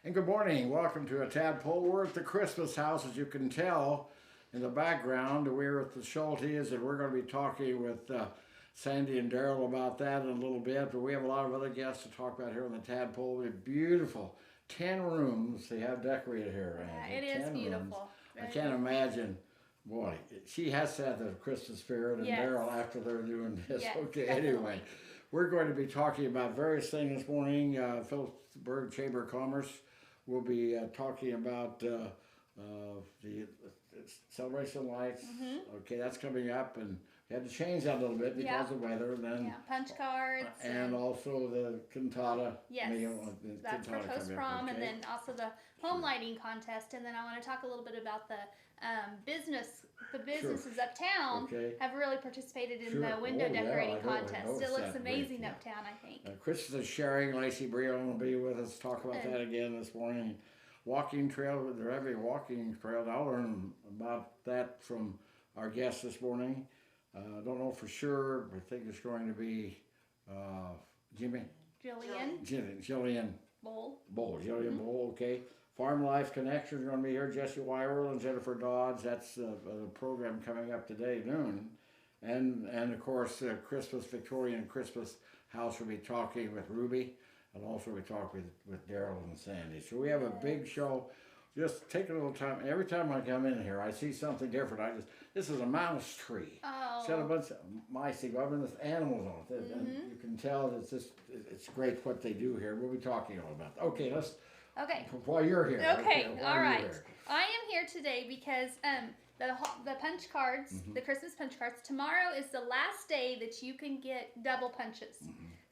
And good morning. Welcome to a Tadpoll. We're at the Christmas house, as you can tell in the background. We're at the Schultes, and we're going to be talking with Sandy and Daryl about that in a little bit. But we have a lot of other guests to talk about here on the Tadpoll. We have beautiful 10 rooms they have decorated here. Yeah, it is beautiful. I can't imagine. Boy, she has to have the Christmas spirit, and Yes. Daryl after they're doing this. Yes, Okay, definitely. anyway. We're going to be talking about various things this morning. Phillipsburg Chamber of Commerce will be talking about the celebration lights. Mm-hmm. Okay, that's coming up, and we had to change that a little bit because of weather. Then punch cards. and also the cantata. Yes, that's for post prom, and then also the home lighting contest. And then I want to talk a little bit about the businesses uptown have really participated in the window decorating contest. It looks amazing uptown, I think. Chris is sharing. Lacey Breon will be with us to talk about that again this morning. Walking trail, they're having a walking trail. I'll learn about that from our guest this morning. I don't know for sure, but I think it's going to be Jillian Bowl, Jillian Bowl, okay. Farm Life Connection is going to be here. Jesse Wyerl and Jennifer Dodds. That's the program coming up today noon. And of course, Christmas, Victorian Christmas House will be talking with Ruby. And also we talk with Daryl and Sandy. So we have a big show. Just take a little time. Every time I come in here, I see something different. This is a mouse tree. Oh. It's got a bunch of mice. They go up and there's animals on it. And you can tell that it's great what they do here. We'll be talking all about that. Okay, Okay. While you're here. Okay, all right. I am here today because the punch cards, the Christmas punch cards, tomorrow is the last day that you can get double punches.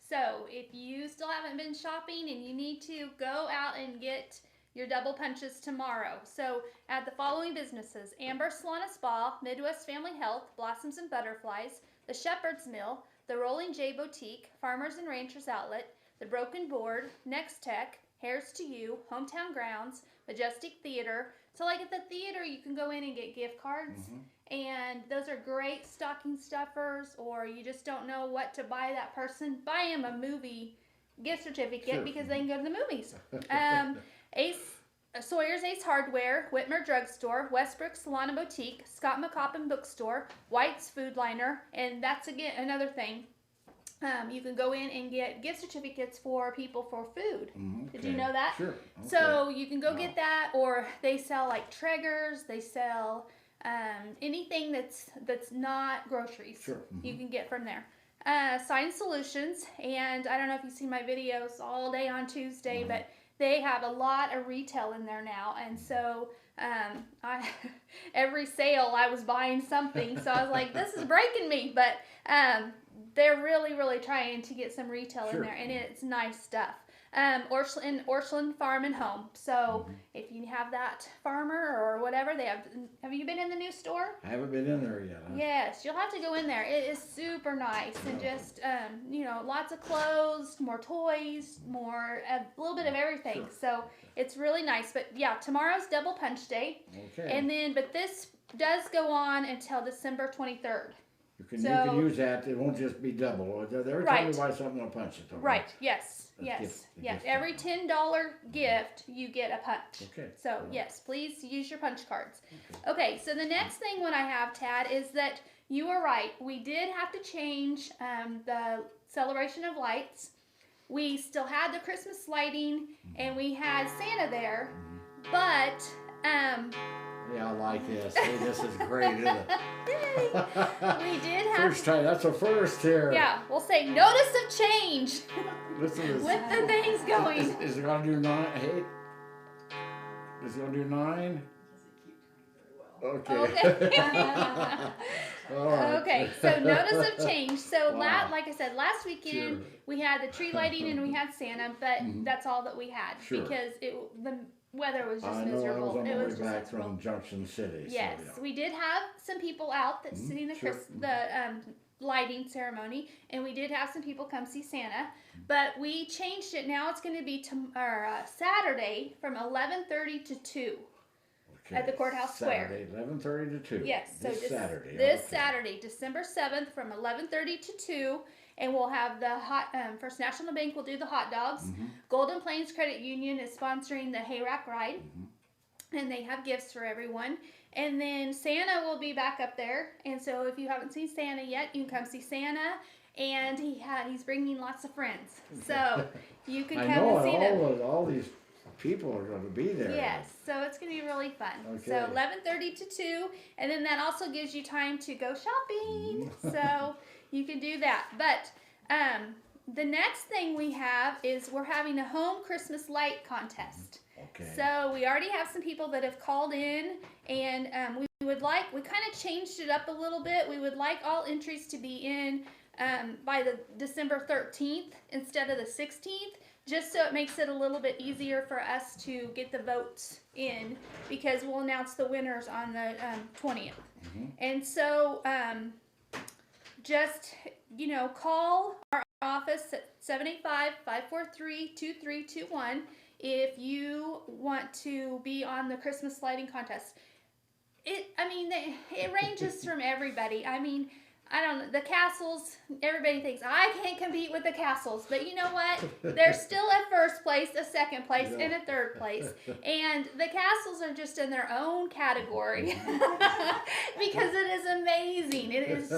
So if you still haven't been shopping and you need to go out and get your double punches tomorrow. So at the following businesses: Amber Salon and Spa, Midwest Family Health, Blossoms and Butterflies, the Shepherd's Mill, the Rolling J Boutique, Farmers and Ranchers Outlet, the Broken Board, Next Tech, Hairs to You, Hometown Grounds, Majestic Theater. So like at the theater, you can go in and get gift cards. And those are great stocking stuffers, or you just don't know what to buy that person. Buy them a movie gift certificate because they can go to the movies. Sawyer's Ace Hardware, Whitmer Drugstore, Westbrook Salon and Boutique, Scott McCoppin Bookstore, White's Food Liner, and that's again another thing. You can go in and get gift certificates for people for food. Did you know that? Sure. Okay. So you can go get that, or they sell like Traegers. They sell anything that's not groceries. Sure. You can get from there. Science Solutions, and I don't know if you've seen my videos all day on Tuesday, but they have a lot of retail in there now, and so every sale I was buying something, so I was like, this is breaking me, but they're really trying to get some retail in there, and it's nice stuff. Orchland Farm and Home. So if you have that farmer or whatever, have you been in the new store? I haven't been in there yet. Yes, you'll have to go in there. It is super nice, and just lots of clothes, more toys, a little bit of everything. So it's really nice. But yeah, tomorrow's double punch day. Okay. And but this does go on until December 23rd. You can use that. It won't just be double. Every time you buy something, they'll punch it. Right. Yes. Every $10 gift, you get a punch. Okay. So yes, please use your punch cards. Okay. So the next thing what I have, Tad, is that you are right. We did have to change the celebration of lights. We still had the Christmas lighting, and we had Santa there, but yeah, I like this. Hey, this is great, isn't it? we did have first time. That's a first here. Yeah, we'll say notice of change Listen to this. with the things going. Is it going to do 9? 8? Is it going to do 9? Okay. All right. Okay, so notice of change. So like I said, last weekend we had the tree lighting and we had Santa, but that's all that we had because the weather was just miserable. I was on it my was way just back miserable. from Junction City. Yes, so, we did have some people out that sitting the lighting ceremony, and we did have some people come see Santa. But we changed it. Now it's going to be Saturday from 11:30 to 2. Okay. At the courthouse square. Saturday, 11:30 to 2. Yes, so Saturday. This Saturday, December 7th, from 11:30 to 2, and we'll have the First National Bank will do the hot dogs. Golden Plains Credit Union is sponsoring the Hayrack Ride, and they have gifts for everyone. And then Santa will be back up there, and so if you haven't seen Santa yet, you can come see Santa. And he's bringing lots of friends, so you can come and see them. All these people are going to be there. Yes, so it's going to be really fun. Okay. So 11:30 to 2, and then that also gives you time to go shopping. So you can do that. But the next thing we have is we're having a home Christmas light contest. Okay. So we already have some people that have called in, and we kind of changed it up a little bit. We would like all entries to be in by the December 13th instead of the 16th, just so it makes it a little bit easier for us to get the votes in, because we'll announce the winners on the 20th. And so just, call our office at 785-543-2321 if you want to be on the Christmas lighting contest. It ranges from everybody. I don't know, the castles, everybody thinks, I can't compete with the castles. But you know what? They're still at first place, a second place, and a third place. And the castles are just in their own category because it is amazing. It is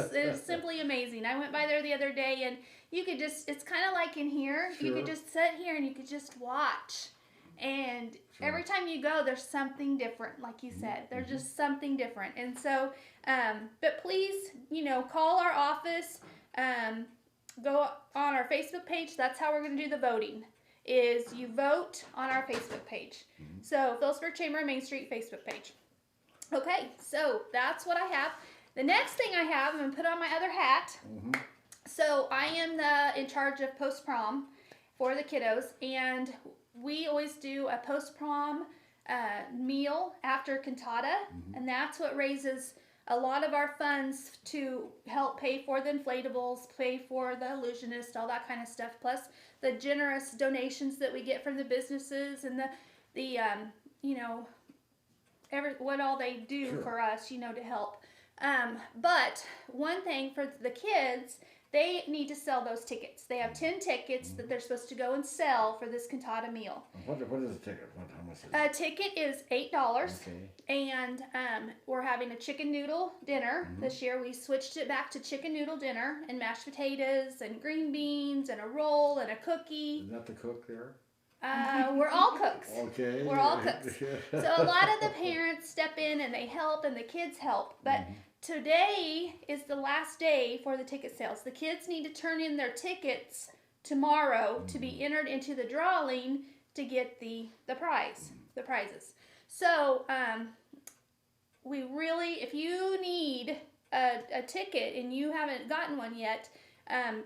simply amazing. I went by there the other day, and you could just, it's kind of like in here. Sure. You could just sit here and you could just watch. And every time you go, there's something different, like you said. There's just something different. And so, but please, call our office, go on our Facebook page. That's how we're going to do the voting, is you vote on our Facebook page. So, Phillipsburg Chamber of Main Street Facebook page. Okay, so that's what I have. The next thing I have, I'm going to put on my other hat. So, I am in charge of post-prom for the kiddos, and we always do a post-prom meal after cantata, and that's what raises a lot of our funds to help pay for the inflatables, pay for the illusionist, all that kind of stuff, plus the generous donations that we get from the businesses and what all they do for us, to help. But one thing for the kids, they need to sell those tickets. They have 10 tickets that they're supposed to go and sell for this cantata meal. What is a ticket? How much is it? A ticket is $8, and we're having a chicken noodle dinner this year. We switched it back to chicken noodle dinner and mashed potatoes and green beans and a roll and a cookie. Is that the cook there? We're all cooks. Okay. We're all cooks. So a lot of the parents step in and they help, and the kids help, but today is the last day for the ticket sales. The kids need to turn in their tickets tomorrow to be entered into the drawing to get the prizes. So if you need a ticket and you haven't gotten one yet,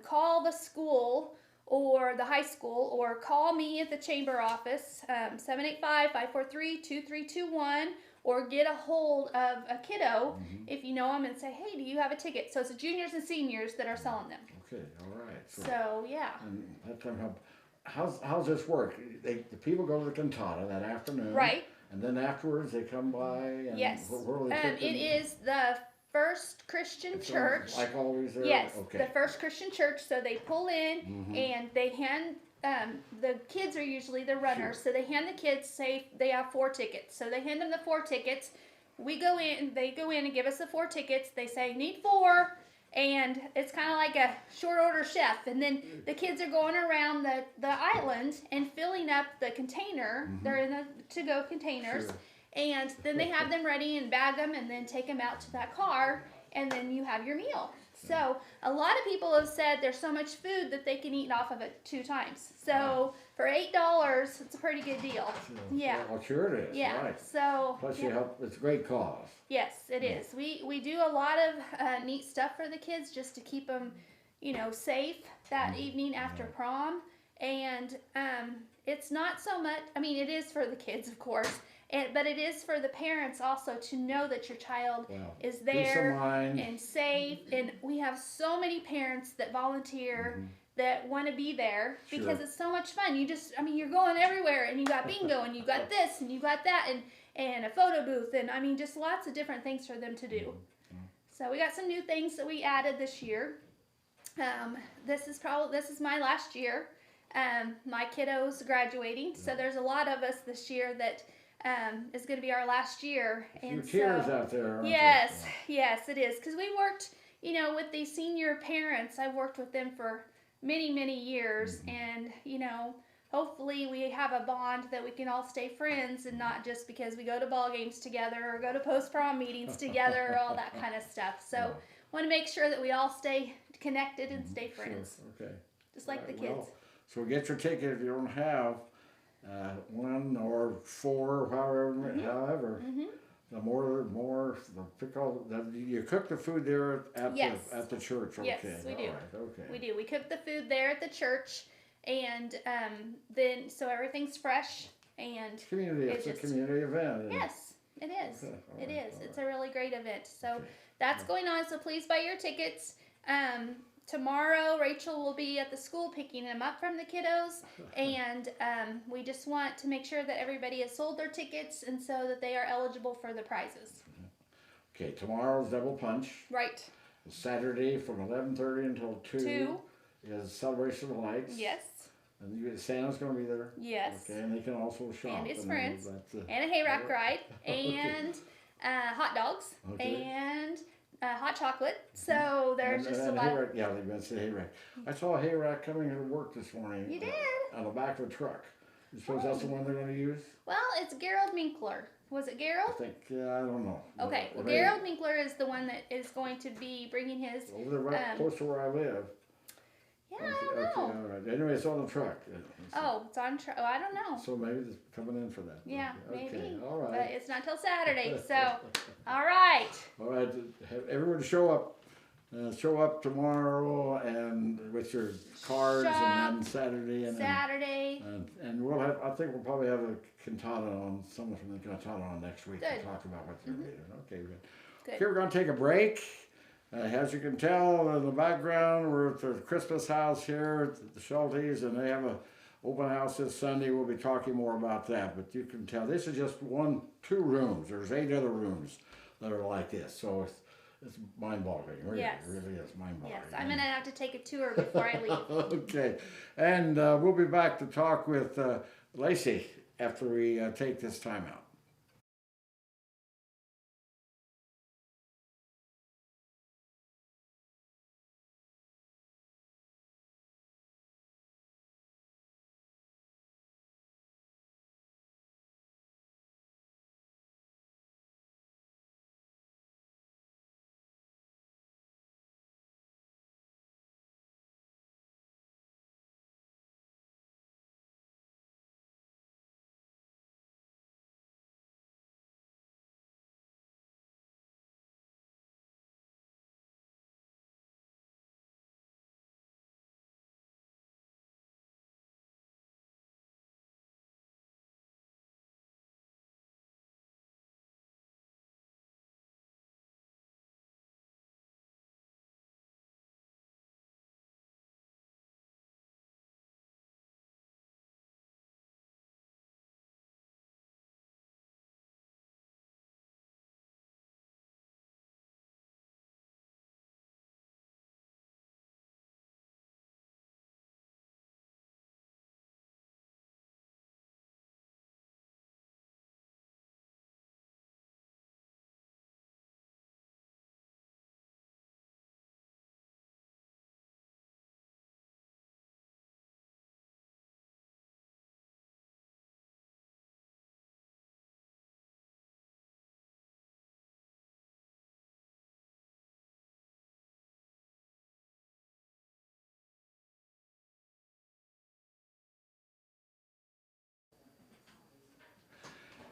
call the school or the high school, or call me at the chamber office, 785-543-2321. Or get a hold of a kiddo if you know them and say, hey, do you have a ticket? So it's the juniors and seniors that are selling them. Okay, all right. So yeah. And that time, how's this work? The people go to the cantata that afternoon. Right. And then afterwards they come by. And yes. Where it is the First Christian Church. Like always there? Yes, okay. The First Christian Church. So they pull in and they hand. The kids are usually the runners, so they hand the kids, say they have 4 tickets. So they hand them the 4 tickets. We go in, they go in and give us the 4 tickets. They say, need 4, and it's kind of like a short order chef. And then the kids are going around the island and filling up the container. They're in the to-go containers. And then they have them ready and bag them and then take them out to that car, and then you have your meal. So a lot of people have said there's so much food that they can eat off of it 2 times. So for $8, it's a pretty good deal. Yeah. Well, sure it is. Yeah. Right. So plus you help. It's a great cause. Yes, it is. We do a lot of neat stuff for the kids just to keep them, safe that evening after prom. And it's not so much. I mean, it is for the kids, of course. But it is for the parents also to know that your child is there and safe. And we have so many parents that volunteer that want to be there because it's so much fun. You're going everywhere, and you got bingo, and you got this, and you got that, and a photo booth, and just lots of different things for them to do. So we got some new things that we added this year. This is my last year. My kiddo's graduating, so there's a lot of us this year that is going to be our last year. And tears out there. Aren't yes, yes, it is, because we worked, with these senior parents. I've worked with them for many, many years, and hopefully we have a bond that we can all stay friends, and not just because we go to ball games together or go to post-prom meetings together or all that kind of stuff. So want to make sure that we all stay connected and stay friends. Sure. Okay. Just like the kids. Well, so get your ticket if you don't have one or four, however. The more you cook the food there at the church. Okay. Yes, we do. Right. Okay. We do. We cook the food there at the church, and then so everything's fresh and It's a community event. Yes, it is. Okay. It is. It's a really great event. So that's going on. So please buy your tickets. Tomorrow, Rachel will be at the school picking them up from the kiddos, and we just want to make sure that everybody has sold their tickets, and so that they are eligible for the prizes. Okay, tomorrow's double punch. Right. Saturday from 11:30 until 2 is celebration of lights. Yes. And Santa's going to be there. Yes. Okay, and they can also shop. And his friends. And a hay rack ride. And hot dogs. Okay. And hot chocolate. So there's just a lot. Yeah, they mentioned hay rack. I saw a hay rack coming to work this morning. You did? On the back of a truck. You suppose that's the one they're going to use? Well, it's Gerald Minkler. Was it Gerald? I think, I don't know. Okay, well, Gerald Minkler is the one that is going to be bringing his... Over there, right close to where I live. Yeah, I don't know. Okay, all right. Anyway, it's on the truck. Oh, it's on truck. Oh, I don't know. So maybe it's coming in for that. Yeah, okay. maybe. All right. But it's not till Saturday, so all right. All right, have everyone show up. Show up tomorrow and with your cards, and then Saturday and we'll have. I think we'll probably have a cantata on someone from the cantata on next week to talk about what they're reading. Okay, good. Okay, we're going to take a break. As you can tell in the background, we're at the Christmas house here at the Schultes, and they have a open house this Sunday. We'll be talking more about that, but you can tell this is just 2 rooms. There's 8 other rooms that are like this, so it's mind-boggling. Really, yes. It really is mind-boggling. Yes, I'm gonna have to take a tour before I leave. Okay, and we'll be back to talk with Lacey after we take this time out.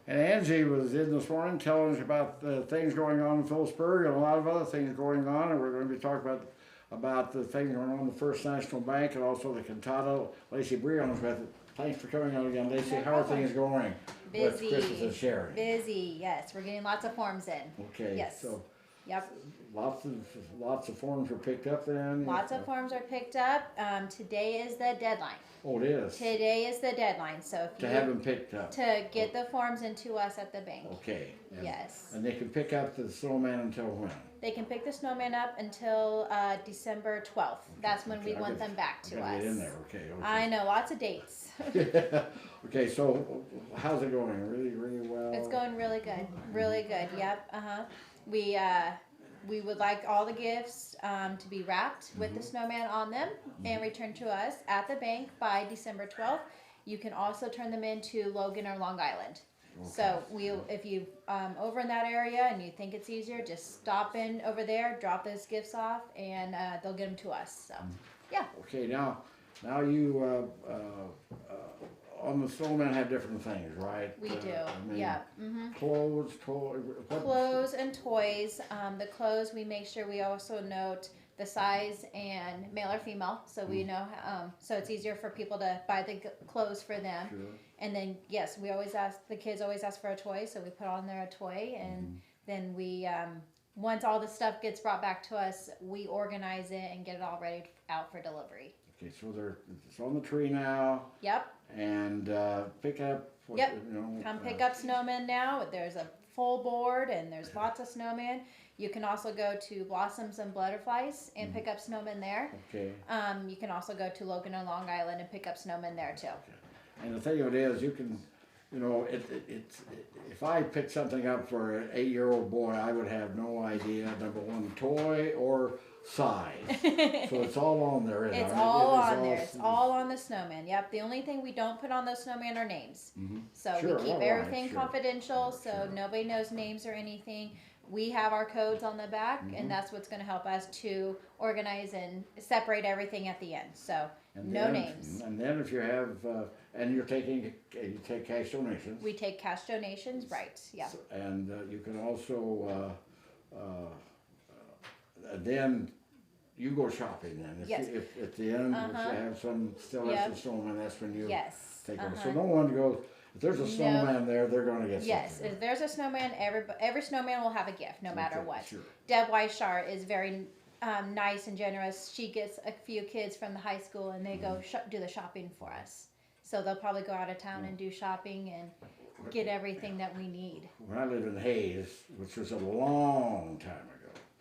And Angie was in this morning telling us about the things going on in Phillipsburg and a lot of other things going on, and we're going to be talking about the things going on in the First National Bank and also the cantata. Lacey Breon's with it. Thanks for coming on again, Lacey. How are things going with Christmas and Sharing? Busy, yes. We're getting lots of forms in. Okay. Yes. So Yep. Lots of forms were picked up then. Lots of forms are picked up. Today is the deadline. Oh, it is. Today is the deadline. So if To have them picked up. To get the forms into us at the bank. Okay. Yes. And they can pick up the snowman until when? They can pick the snowman up until December 12th. Okay. That's when we want them back to us. Get in there. Okay. I know, lots of dates. Okay, so how's it going? Really well? It's going really good. Really good. Yep. We would like all the gifts to be wrapped with the snowman on them and returned to us at the bank by December 12th. You can also turn them into Logan or Long Island. Okay. So if you over in that area and you think it's easier, just stop in over there, drop those gifts off, and they'll get them to us. So, yeah. Okay, now you on the snowman have different things, right? We do. Yeah. Clothes, clothes and toys. The clothes, we make sure we also note the size and male or female, so we know. So it's easier for people to buy the clothes for them. Sure. And then yes, the kids always ask for a toy, so we put on there a toy, and then we once all the stuff gets brought back to us, we organize it and get it all ready out for delivery. Okay, so it's on the tree now. Yep. And pick up. Come pick up snowmen now. There's a full board and there's lots of snowmen. You can also go to Blossoms and Butterflies and pick up snowmen there. Okay. You can also go to Logan and Long Island and pick up snowmen there too. Okay. And the thing of it is, you can, it's if I picked something up for an 8-year-old boy, I would have no idea, number one, toy or size. So it's all on there, isn't it? It's all on there. It's all on the snowman. Yep. The only thing we don't put on those snowmen are names. So we keep everything confidential, so nobody knows names or anything. We have our codes on the back, and that's what's going to help us to organize and separate everything at the end. So no names. And then if you have, and you take cash donations. We take cash donations, right? Yeah. So, and you can also then you go shopping then. If at the end if you have some snowman, that's when you take over. So no one goes. If there's a snowman there, they're going to get something. Yes, if there's a snowman, every snowman will have a gift, no matter what. Sure. Deb Weishart is very nice and generous. She gets a few kids from the high school, and they go do the shopping for us. So they'll probably go out of town and do shopping and get everything that we need. When I lived in Hayes, which was a long time ago.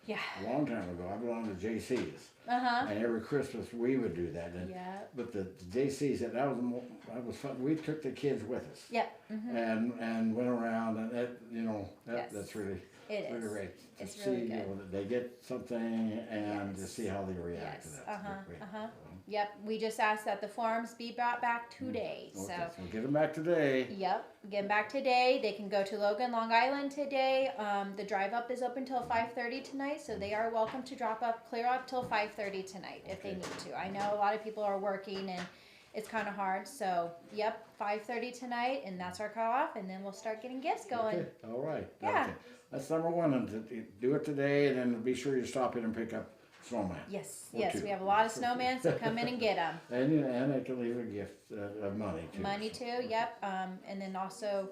Yeah. A long time ago, I belonged to JC's. And every Christmas we would do that. And, but the JC's, that was fun. We took the kids with us. Yep. And went around, and that's really great. It's really good. They get something and to see how they react to that. Yep. We just ask that the forms be brought back today. Okay, so get them back today. Yep. Get them back today. They can go to Logan, Long Island today. The drive up is open till 5:30 tonight, so they are welcome to clear up till 5:30 tonight if they need to. I know a lot of people are working and it's kind of hard. So, 5:30 tonight, and that's our cutoff, and then we'll start getting gifts going. Okay. All right. Yeah. Okay. That's number one. And do it today, and then be sure you stop in and pick up snowman. Yes. We have a lot of snowmen, so come in and get them. And they can leave a gift of money too. Money too. Yep. And then also,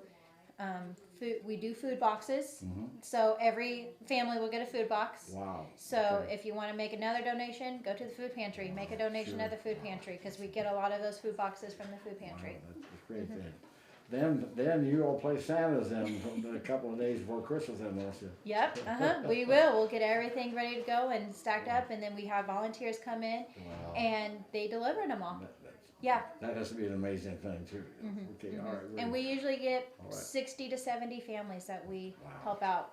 food. We do food boxes. So every family will get a food box. Wow. So if you want to make another donation, go to the food pantry. Make a donation at the food pantry, because we get a lot of those food boxes from the food pantry. Wow, that's great. Then you all play Santas a couple of days before Christmas, then, won't you? Yep. We will. We'll get everything ready to go and stacked up, and then we have volunteers come in and they deliver them all. That has to be an amazing thing too. Okay, all right. And we usually get 60 to 70 families that we help out.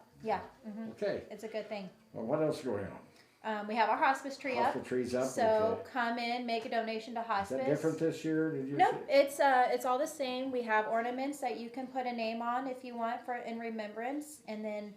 Okay. It's a good thing. Well, what else is going on? We have our hospice tree up. Hospice tree's up. So come in, make a donation to hospice. Is that different this year? Nope, it's all the same. We have ornaments that you can put a name on if you want in remembrance, and then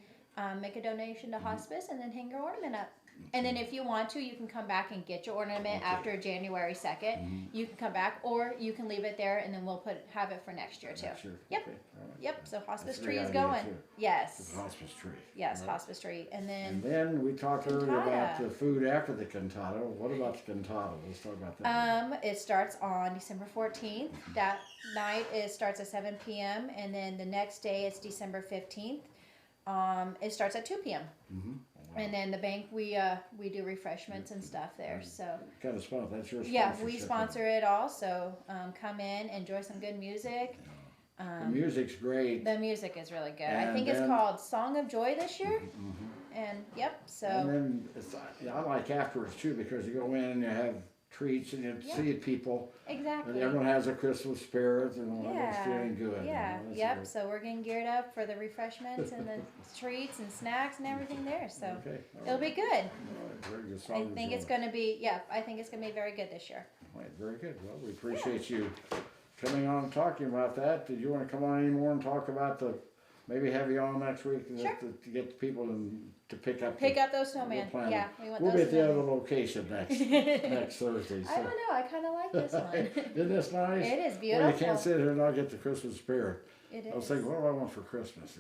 make a donation to hospice, and then hang your ornament up. And then if you want to, you can come back and get your ornament after January 2nd. You can come back, or you can leave it there, and then we'll have it for next year too. Yep. Okay. Right. Yep. So hospice tree is going. Too. Yes. It's a hospice tree. Yes, hospice tree, and then. And then we talked earlier about the food after the cantata. What about the cantata? Let's talk about that. It starts on December 14th. That night it starts at 7 p.m. and then the next day it's December 15th. It starts at 2 p.m. And then the bank, we do refreshments and stuff there. So kind of sponsor. That's your yeah, sponsorship. we sponsor it all. So come in, enjoy some good music. The music's great. The music is really good. And I think it's called Song of Joy this year. And yep, so. And then I like afterwards too, because you go in and you have treats and you see people. Exactly. And everyone has a Christmas spirit and everyone's feeling good. Yeah. You know, yep. good. So we're getting geared up for the refreshments and the treats and snacks and everything there. So it'll be good. Very good. I think it's going to be. Yeah, I think it's going to be very good this year. All right, very good. Well, we appreciate you coming on and talking about that. Did you want to come on anymore and talk about maybe have you on next week to get the people to pick up those snowmen. Yeah, we'll be at the other location next Thursday. So. I don't know. I kind of like this one. Isn't this nice? It is beautiful. Well, you can't sit here and not get the Christmas spirit. It is. I was thinking, what do I want for Christmas?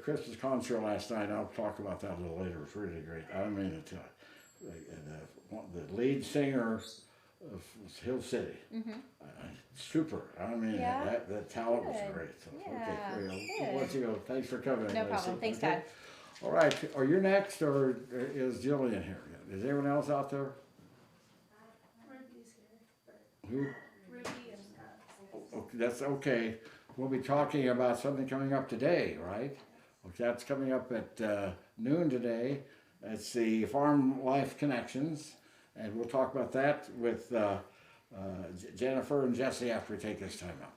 Christmas concert last night. I'll talk about that a little later. It's really great. I mean, the lead singer of Hill City. Super. I mean, that talent was great. So, okay, let's go. Thanks for coming. No problem. Thanks, Dad. All right. Are you next, or is Jillian here? Is anyone else out there? Who? Ruby and Scott. Okay, that's okay. We'll be talking about something coming up today, right? Okay, that's coming up at noon today. It's the Farm Life Connections, and we'll talk about that with Jennifer and Jesse after we take this time out.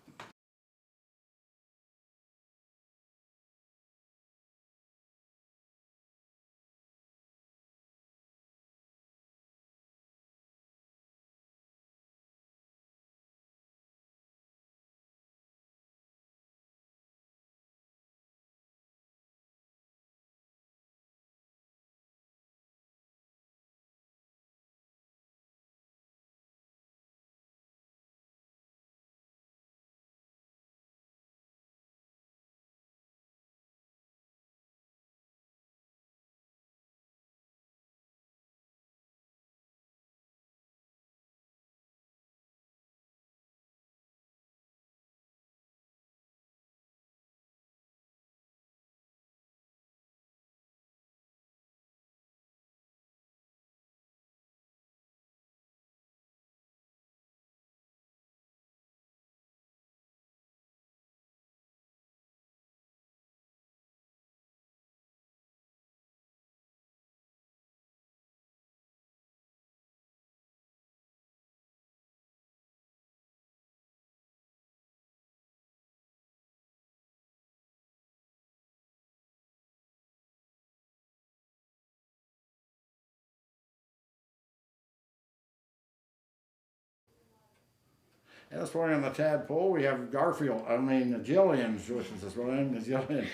And this morning on the Tadpoll, we have Jillian's with us this morning. Jillian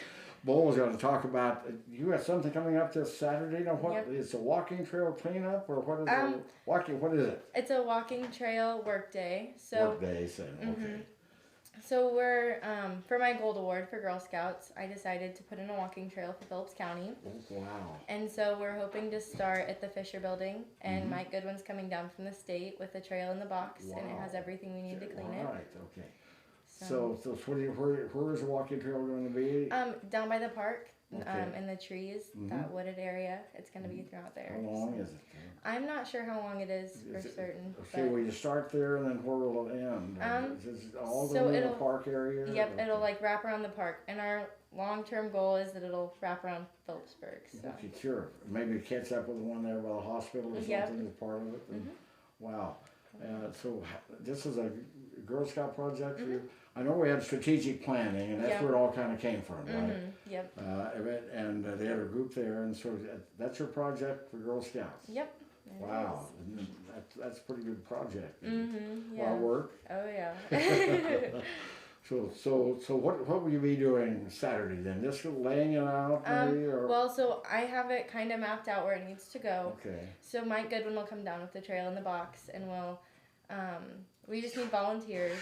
Bowles going to talk about, you have something coming up this Saturday. Now, what it's a walking trail cleanup, or what is it? What is it? It's a walking trail work day. So work day, okay. So we're for my Gold Award for Girl Scouts, I decided to put in a walking trail for Phillips County. Oh, wow. And so we're hoping to start at the Fisher Building, and Mike Goodwin's coming down from the state with a trail in the box, and it has everything we need to clean it. Right, okay. So where is the walking trail going to be? Down by the park, in the trees, that wooded area. It's going to be throughout there. How long is it? I'm not sure how long it is for certain. Okay, will you start there and then where will it end? Is it all so going in the park area? Yep, it'll wrap around the park. And our long-term goal is that it'll wrap around Phillipsburg. So. Okay, sure. Maybe catch up with the one there by the hospital or something as part of it. Wow. So this is a Girl Scout project for you? I know we had strategic planning, and that's where it all kind of came from, right? Yep. And they had a group there, and so that's your project for Girl Scouts? Yep. Wow. That's a pretty good project. Yeah. A lot of work. Oh, yeah. So what will you be doing Saturday then? Just laying it out maybe? Well, so I have it kind of mapped out where it needs to go. Okay. So Mike Goodwin will come down with the trail in the box, and we just need volunteers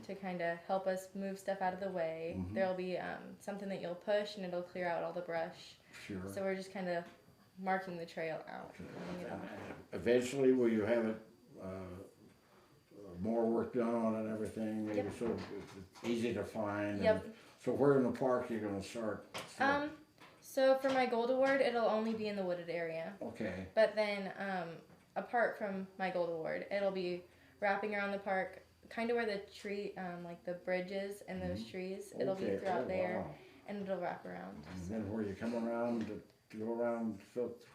to kind of help us move stuff out of the way. There'll be something that you'll push, and it'll clear out all the brush. Sure. So we're just kind of marking the trail out. Eventually, will you have it more work done on it and everything? Maybe so it's easy to find. Yep. So where in the park are you going to start? So for my gold award, it'll only be in the wooded area. Okay. But then, apart from my gold award, it'll be wrapping around the park, kind of where the tree, like the bridges and those trees. It'll be throughout there, and it'll wrap around. And then where you come around to go around,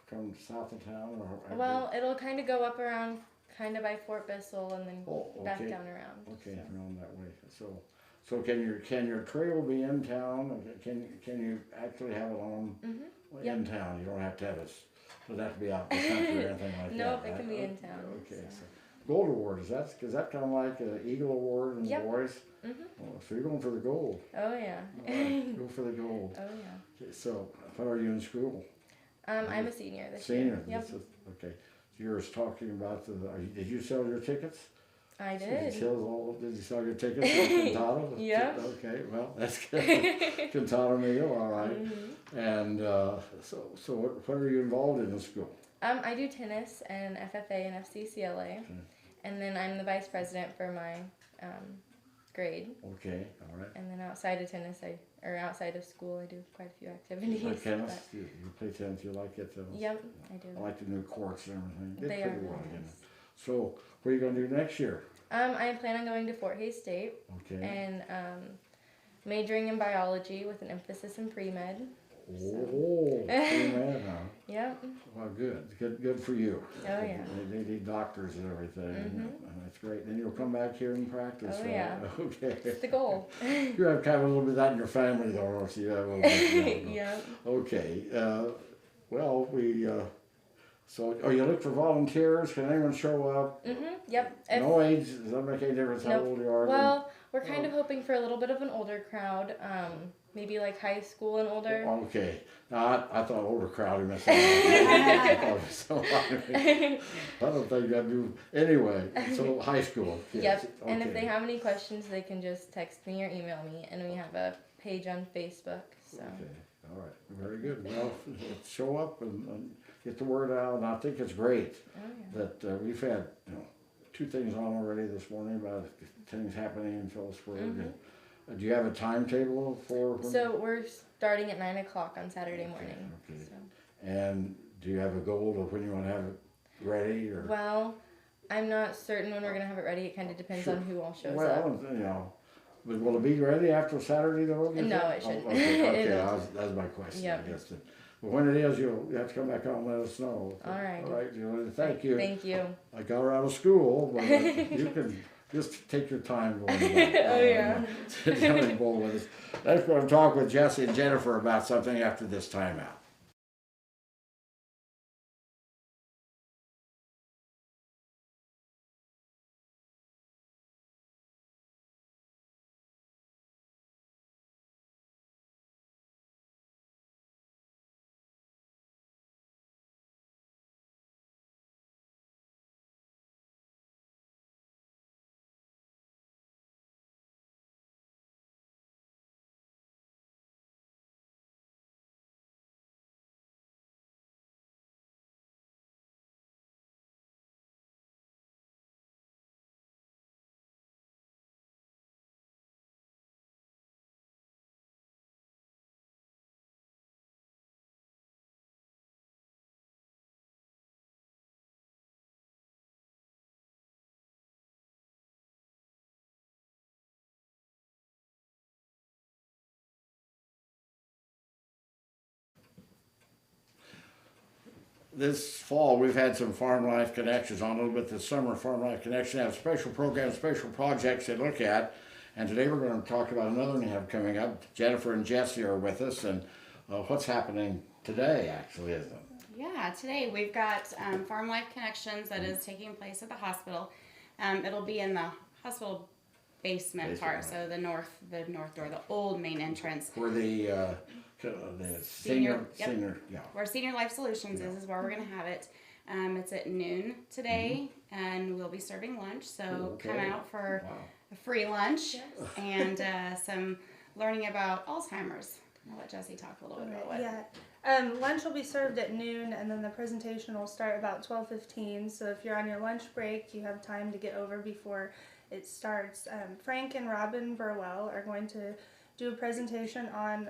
come south of town, or Well, it'll kind of go up around, kind of by Fort Bissell, and then back down around. Okay, around that way. So can your trail be in town? Can you actually have it on in town? You don't have to have it. Does that have to be out in the country or anything like that? Nope, Right? it can be in town. Okay. So. Gold award, is that kind of like an Eagle Award in boys? Oh, so you're going for the gold. Oh yeah. Go for the gold. Oh yeah. Okay, so what are you in school? I'm a senior this Senior. year. Yep. Okay. So you were talking about did you sell your tickets? I So did. did you sell your tickets at Cantata? Yeah. Okay, well, that's good. Cantata meal, all right. And so what are you involved in school? I do tennis and FFA and FCCLA. And then I'm the vice president for my grade. Okay, all right. And then outside of tennis, outside of school, I do quite a few activities. You play tennis? You play tennis, you like it? Yep, I do. I like the new courts and everything. They are pretty well, nice. you know. So what are you going to do next year? I plan on going to Fort Hays State and majoring in biology with an emphasis in pre-med. Oh, pre-med, huh? Yep. Well, good for you. Oh yeah. They need doctors and everything. And that's great. Then you'll come back here and practice. Oh yeah. Okay. It's the goal. You have kind of a little bit of that in your family, though, don't you? You have a little bit, Yeah. Okay. Well, so, you look for volunteers? Can anyone show up? Yep. No age? Does that make any difference how old you are? Well, we're kind of hoping for a little bit of an older crowd. Maybe like high school and older. Okay. Now, I thought older crowd, you messed up. I thought it was so I don't think I'd do. Anyway, so high school kids. Yep. Okay. And if they have any questions, they can just text me or email me. And we have a page on Facebook. So. Okay. All right. Very good. Well, show up and get the word out. And I think it's great that we've had 2 things on already this morning about things happening in Phillipsburg. Do you have a timetable for? So we're starting at 9 o'clock on Saturday morning. Okay. So. And do you have a goal of when you want to have it ready? Or? Well, I'm not certain when we're going to have it ready. It kind of depends on who all shows up. Well, but will it be ready after Saturday though? No, it shouldn't. Okay, that's my question. Yep. I guess. But when it is, you have to come back out and let us know. All right. All right, Julie. Thank you. Thank you. I got her out of school, but you can just take your time going. Oh yeah. Telling Bull with us. Let's go and talk with Jesse and Jennifer about something after this timeout. This fall, we've had some Farm Life Connections on a little bit this summer. Farm Life Connection have special programs, special projects they look at. And today we're going to talk about another one you have coming up. Jennifer and Jesse are with us. And what's happening today, actually, isn't it? Yeah, today we've got Farm Life Connections that is taking place at the hospital. It'll be in the hospital basement part, so the north door, the old main entrance. Where the senior, Where Senior Life Solutions is where we're going to have it. It's at noon today, and we'll be serving lunch. So come out for a free lunch and some learning about Alzheimer's. I'll let Jessie talk a little bit about what. Yeah. Lunch will be served at noon, and then the presentation will start about 12:15. So if you're on your lunch break, you have time to get over before it starts. Frank and Robin Burwell are going to do a presentation on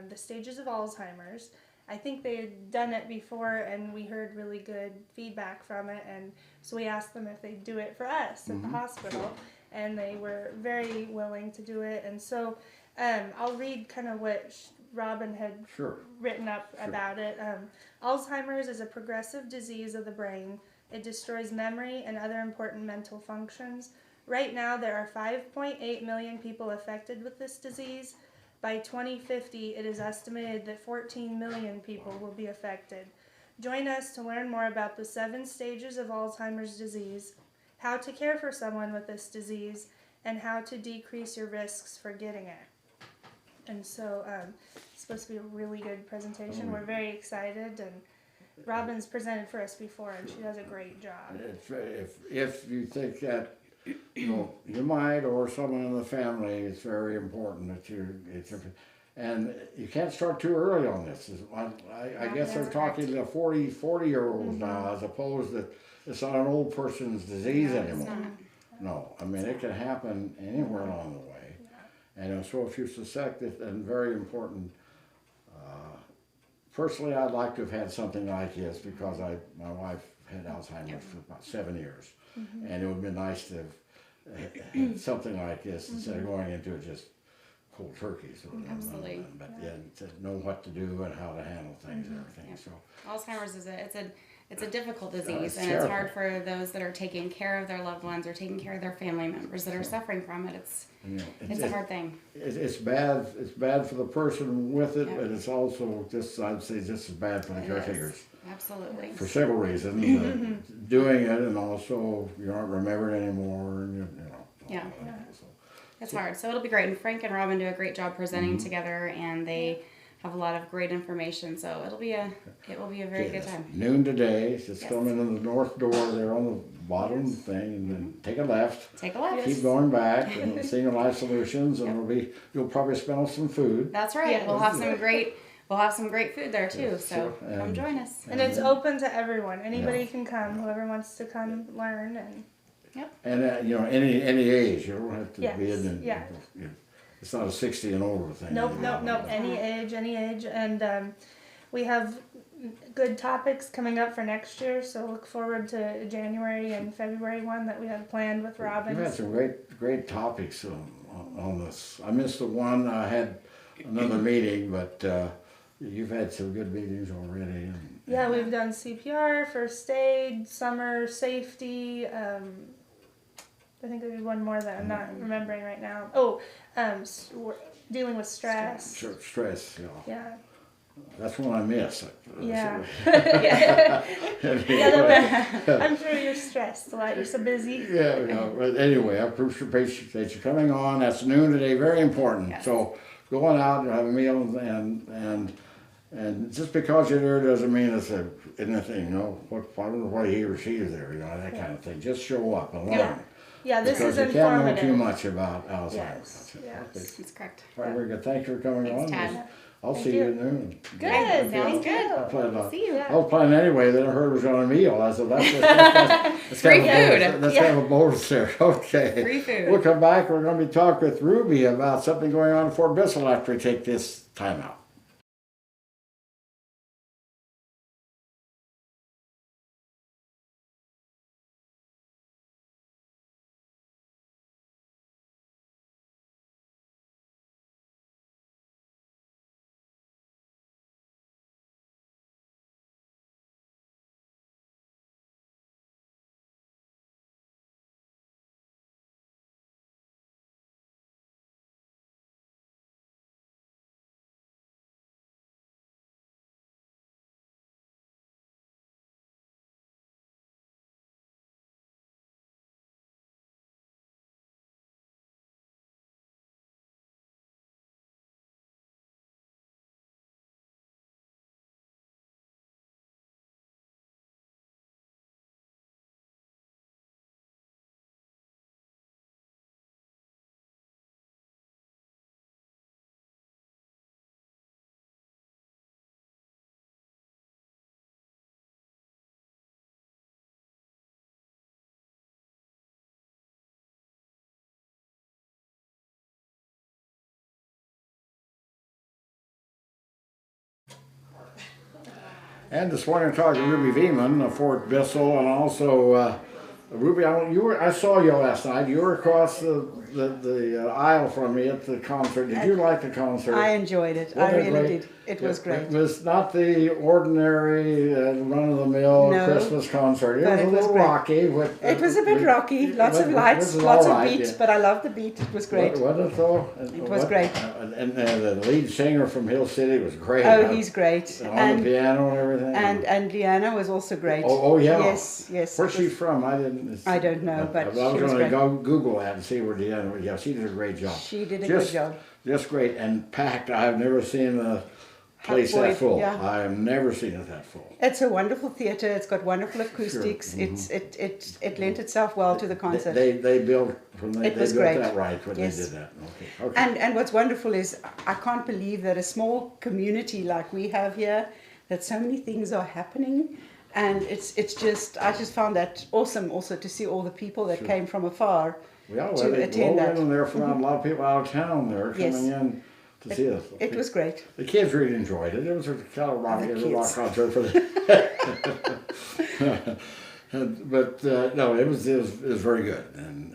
the stages of Alzheimer's, I think they had done it before, and we heard really good feedback from it, and so we asked them if they'd do it for us at the hospital, and they were very willing to do it. And so I'll read kind of what Robin had written up about it. Alzheimer's is a progressive disease of the brain. It destroys memory and other important mental functions. Right now, there are 5.8 million people affected with this disease. By 2050, it is estimated that 14 million people will be affected. Join us to learn more about the 7 stages of Alzheimer's disease, how to care for someone with this disease, and how to decrease your risks for getting it. And so it's supposed to be a really good presentation. We're very excited, and Robin's presented for us before, and she does a great job. If you think that you might, or someone in the family, it's very important that and you can't start too early on this. I guess they're talking to 40-year-olds now, as opposed to it's not an old person's disease anymore. No, I mean, it can happen anywhere along the way. And so if you suspect it, and very important, personally, I'd like to have had something like this, because my wife had Alzheimer's for about 7 years. And it would have been nice to have something like this instead of going into it just cold turkey. So, Absolutely. But to know what to do and how to handle things and everything. So Alzheimer's is it's a difficult disease, and terrible. it's hard for those that are taking care of their loved ones or taking care of their family members that are suffering from it. It's a hard thing. It's bad. It's bad for the person with it, but it's also I'd say just as bad for the caretakers. Absolutely. For several reasons, doing it, and also you aren't remembered anymore, and Yeah. So. It's hard. So it'll be great. And Frank and Robin do a great job presenting together, and they have a lot of great information. So it will be a very good time. Noon today. Just come in the north door there on the bottom thing, and then take a left. Take a left. Keep going back, and Senior Life Solutions, and you'll probably smell some food. That's right. Yes. We'll have some great food there too. So come join us. And it's open to everyone. Anybody can come. Whoever wants to come learn. And any age. You don't have to be in. Yeah. It's not a 60 and over thing. Nope. Any age. And we have good topics coming up for next year. So look forward to January and February one that we have planned with Robin. You've had some great topics on this. I missed the one. I had another meeting, but you've had some good meetings already. Yeah, we've done CPR, first aid, summer safety. I think there's one more that I'm not remembering right now. Oh, dealing with stress. Stress, Yeah. That's one I missed. Yeah. Anyway. I'm sure you're stressed a lot. You're so busy. But anyway, I appreciate you coming on. That's noon today. Very important. Yes. So going out and have a meal, and just because you're there doesn't mean it's anything. I don't know why he or she is there. That kind of thing. Just show up and learn. Yeah, this because is you can't know informative. too much about Alzheimer's. Yes. Okay. That's correct. All right, very good. Thanks for coming on. Tad. I'll see you at noon. Good. Sounds good. Thank you. See you. I was planning anyway. Then I heard it was on a meal. I said, that's Free food. Let's have a bonus there. Okay. Free food. We'll come back. We're going to be talking with Ruby about something going on in Fort Bissell after we take this time out. And this morning I talked to Ruby Veman of Fort Bissell, and also Ruby. I saw you last night. You were across the aisle from me at the concert. Did you like the concert? I enjoyed it. I really did. It was great. It was not the ordinary run-of-the-mill Christmas concert. It was a little rocky. It was a bit rocky. Lots of lights, lots of beat, but I loved the beat. It was great. Was it though? It was great. And the lead singer from Hill City was great. Oh, he's great. On the piano and everything. And Leanna was also great. Oh yeah. Yes. Where's she from? I don't know, but I was going to go Google that and see where Deanna was. Yeah, she did a great job. She did a good job. Just great and packed. I've never seen a place that full. Yeah. I have never seen it that full. It's a wonderful theatre. It's got wonderful acoustics. Sure. Mm-hmm. It lent itself well to the concert. They built they built great. that right when Yes. they did that. Okay. And what's wonderful is I can't believe that a small community like we have here, that so many things are happening. And it's just, I just found that awesome also to see all the people that came from afar to attend that. And there from a lot of people out of town there coming in to see us. It was great. The kids really enjoyed it. It was a kind of rock concert for them. But no, it was very good, and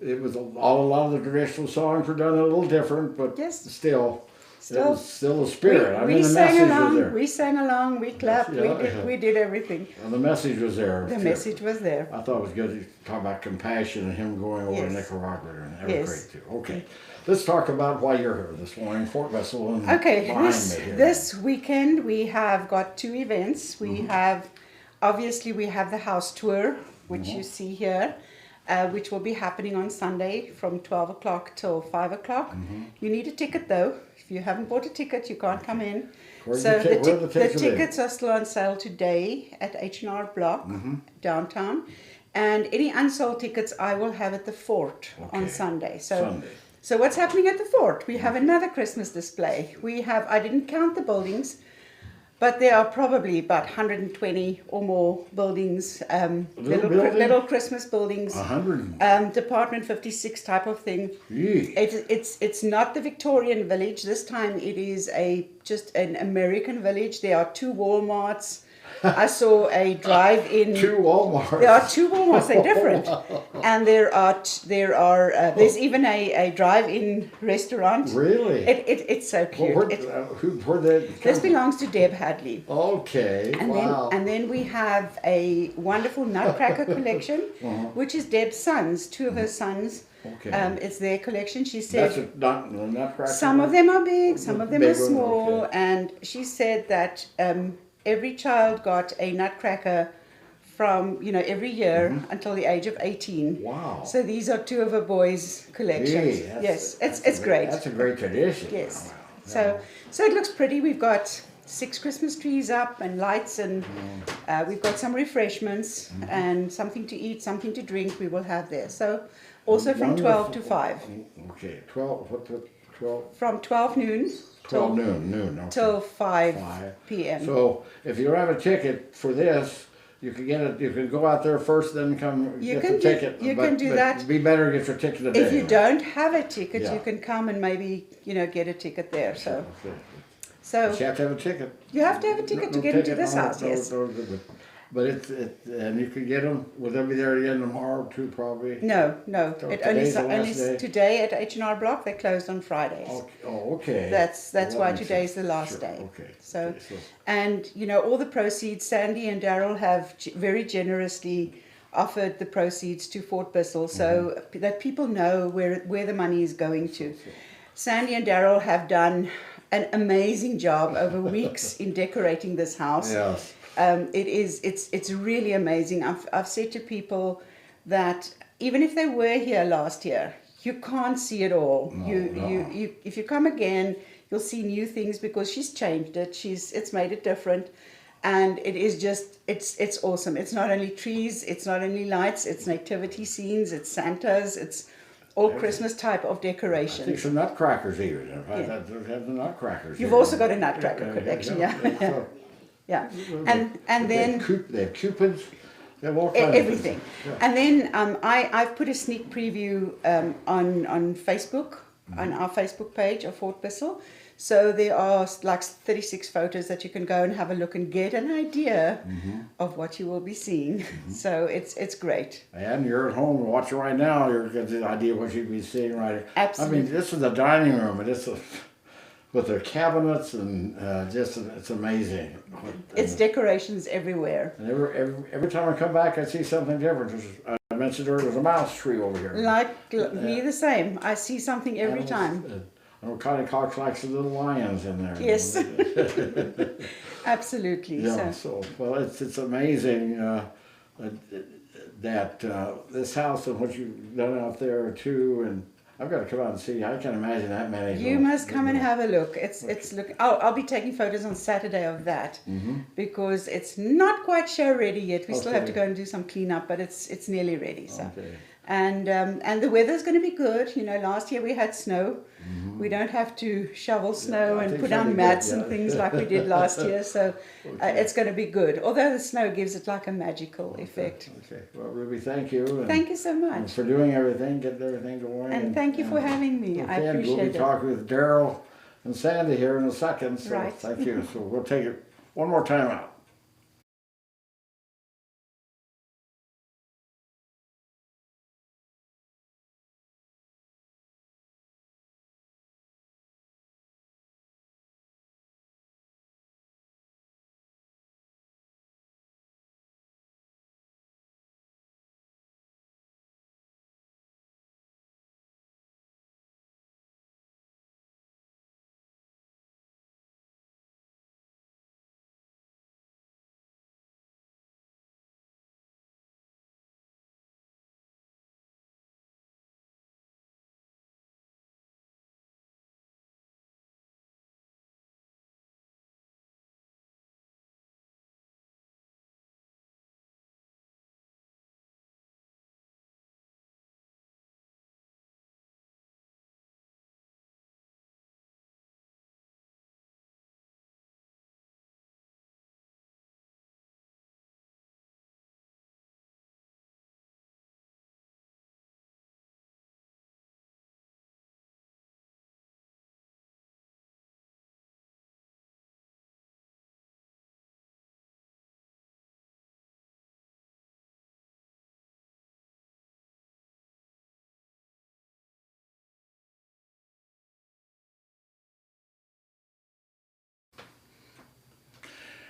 it was a lot of the traditional songs were done a little different, but still. It was still the spirit. We the sang message along, was there. we sang along, we clapped, we did everything. And the message was there. The message was there. I thought it was good to talk about compassion and him going over to Nicaragua, and that was great too. Okay, let's talk about why you're here this morning, Fort Bissell. And this weekend we have got 2 events. We have, obviously we have the house tour, which you see here. Which will be happening on Sunday from 12 o'clock till 5 o'clock. You need a ticket though. If you haven't bought a ticket, you can't come in. The tickets are still on sale today at H&R Block, downtown. And any unsold tickets I will have at the Fort on Sunday. So what's happening at the Fort? We have another Christmas display. I didn't count the buildings, but there are probably about 120 or more buildings, little Christmas buildings, 100. Department 56 type of thing. Gee. It's not the Victorian village. This time it is just an American village. There are 2 Walmarts. I saw a drive-in. 2 Walmarts. There are 2 Walmarts. They're different, and there's even a drive-in restaurant. Really? It's so cute. This belongs to Deb Hadley. Okay. And then we have a wonderful nutcracker collection, which is Deb's sons. 2 of her sons. Okay. It's their collection. She said nutcracker. Some of them are big, some of them are small, okay. And she said that every child got a nutcracker from every year until the age of 18. Wow. So these are 2 of her boys' collections. It's great. That's a great tradition. Yes. Wow. So it looks pretty. We've got 6 Christmas trees up and lights, and we've got some refreshments and something to eat, something to drink we will have there. So also from 12 to 5. Okay, 12. From 12 noon. 12 noon. Okay. Till 5 p.m. So if you don't have a ticket for this, you can get it. You can go out there first, then come get the ticket. You can do that. It'd be better to get your ticket today. If you don't have a ticket, you can come and maybe get a ticket there. So but you have to have a ticket. You have to have a ticket to get into this house. Yes. But and you can get them. Will they be there again tomorrow too? Probably. No. So It only today at H&R Block. They're closed on Fridays. Okay. That's why today's the last day. Okay. So, and all the proceeds, Sandy and Daryl have very generously offered the proceeds to Fort Bissell, so that people know where the money is going to. Sandy and Daryl have done an amazing job over weeks in decorating this house. Yes. It's really amazing. I've said to people that even if they were here last year, you can't see it all. You if you come again, you'll see new things because she's changed it. It's made it different, and it is just it's awesome. It's not only trees, it's not only lights, it's nativity scenes, it's Santas, it's all Christmas type of decorations. I think some nutcrackers even. Have the nutcrackers. You've also got a nutcracker collection, yeah. And then they have cupids. They have all kinds everything. And then I've put a sneak preview on Facebook, on our Facebook page of Fort Bissell. So there are like 36 photos that you can go and have a look and get an idea of what you will be seeing. So it's great. And you're at home watching right now. You're getting the idea of what you'd be seeing right here. Absolutely. I mean, this is the dining room, and it's with the cabinets and it's amazing. It's decorations everywhere. And every time I come back, I see something different. I mentioned earlier, there's a mouse tree over here. Like me the same. I see something every time. I know Connie Cox likes the little lions in there. Yes. Absolutely. Yeah. So well, it's amazing that this house and what you've done out there too, and I've got to come out and see. I can't imagine that many. You must come and have a look. It's look. I'll be taking photos on Saturday of that because it's not quite show ready yet. We still have to go and do some cleanup, but it's nearly ready. So, and the weather's going to be good. You know, last year we had snow. We don't have to shovel snow and put down mats and things like we did last year. So it's going to be good. Although the snow gives it like a magical effect. Okay. Well, Ruby, thank you. Thank you so much for doing everything, getting everything going. And thank you for having me. I appreciate it. We'll be talking with Daryl and Sandy here in a second. So right. Thank you. So we'll take it one more time out.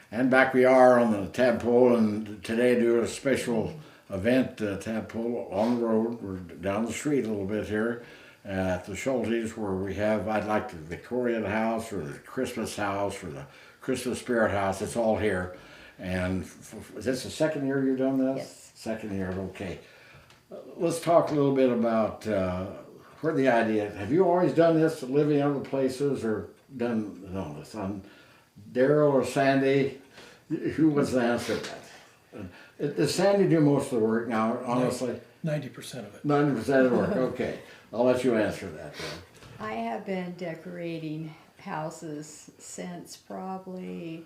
And back we are on the Tadpoll, and today do a special event, Tadpoll on the road. We're down the street a little bit here at the Schultes, where we have, I'd like the Victorian house or the Christmas house or the Christmas spirit house. It's all here. And is this the second year you've done this? Yes. Second year, okay. Let's talk a little bit about where the idea. Have you always done this, living other places, or done this on Daryl or Sandy? Who was the answer to that? Does Sandy do most of the work now, honestly? 90% of it. 90% of the work, okay. I'll let you answer that then. I have been decorating houses since probably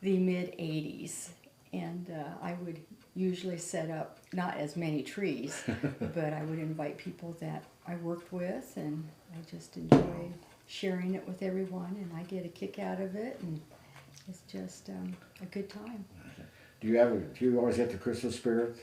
the mid 80s, and I would usually set up not as many trees, but I would invite people that I worked with, and I just enjoy sharing it with everyone, and I get a kick out of it, and it's just a good time. Do you always get the Christmas spirit?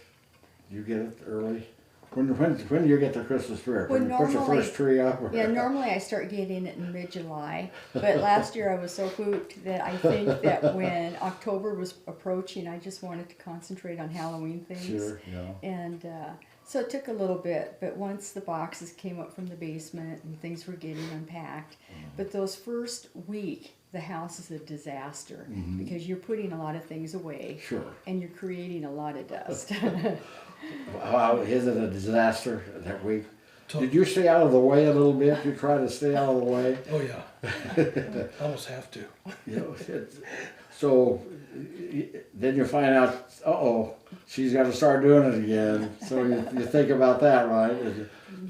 Do you get it early? When do you get the Christmas spirit? Well, when you put your first tree up? Or? Yeah, normally I start getting it in mid-July, but last year I was so hooked that I think that when October was approaching, I just wanted to concentrate on Halloween things. Sure, yeah. And so it took a little bit, but once the boxes came up from the basement and things were getting unpacked, but those first week, the house is a disaster because you're putting a lot of things away. Sure. And you're creating a lot of dust. How is it a disaster that week? Did you stay out of the way a little bit? You try to stay out of the way? Oh, yeah. Almost have to. You know, so then you find out, she's got to start doing it again. So you think about that, right?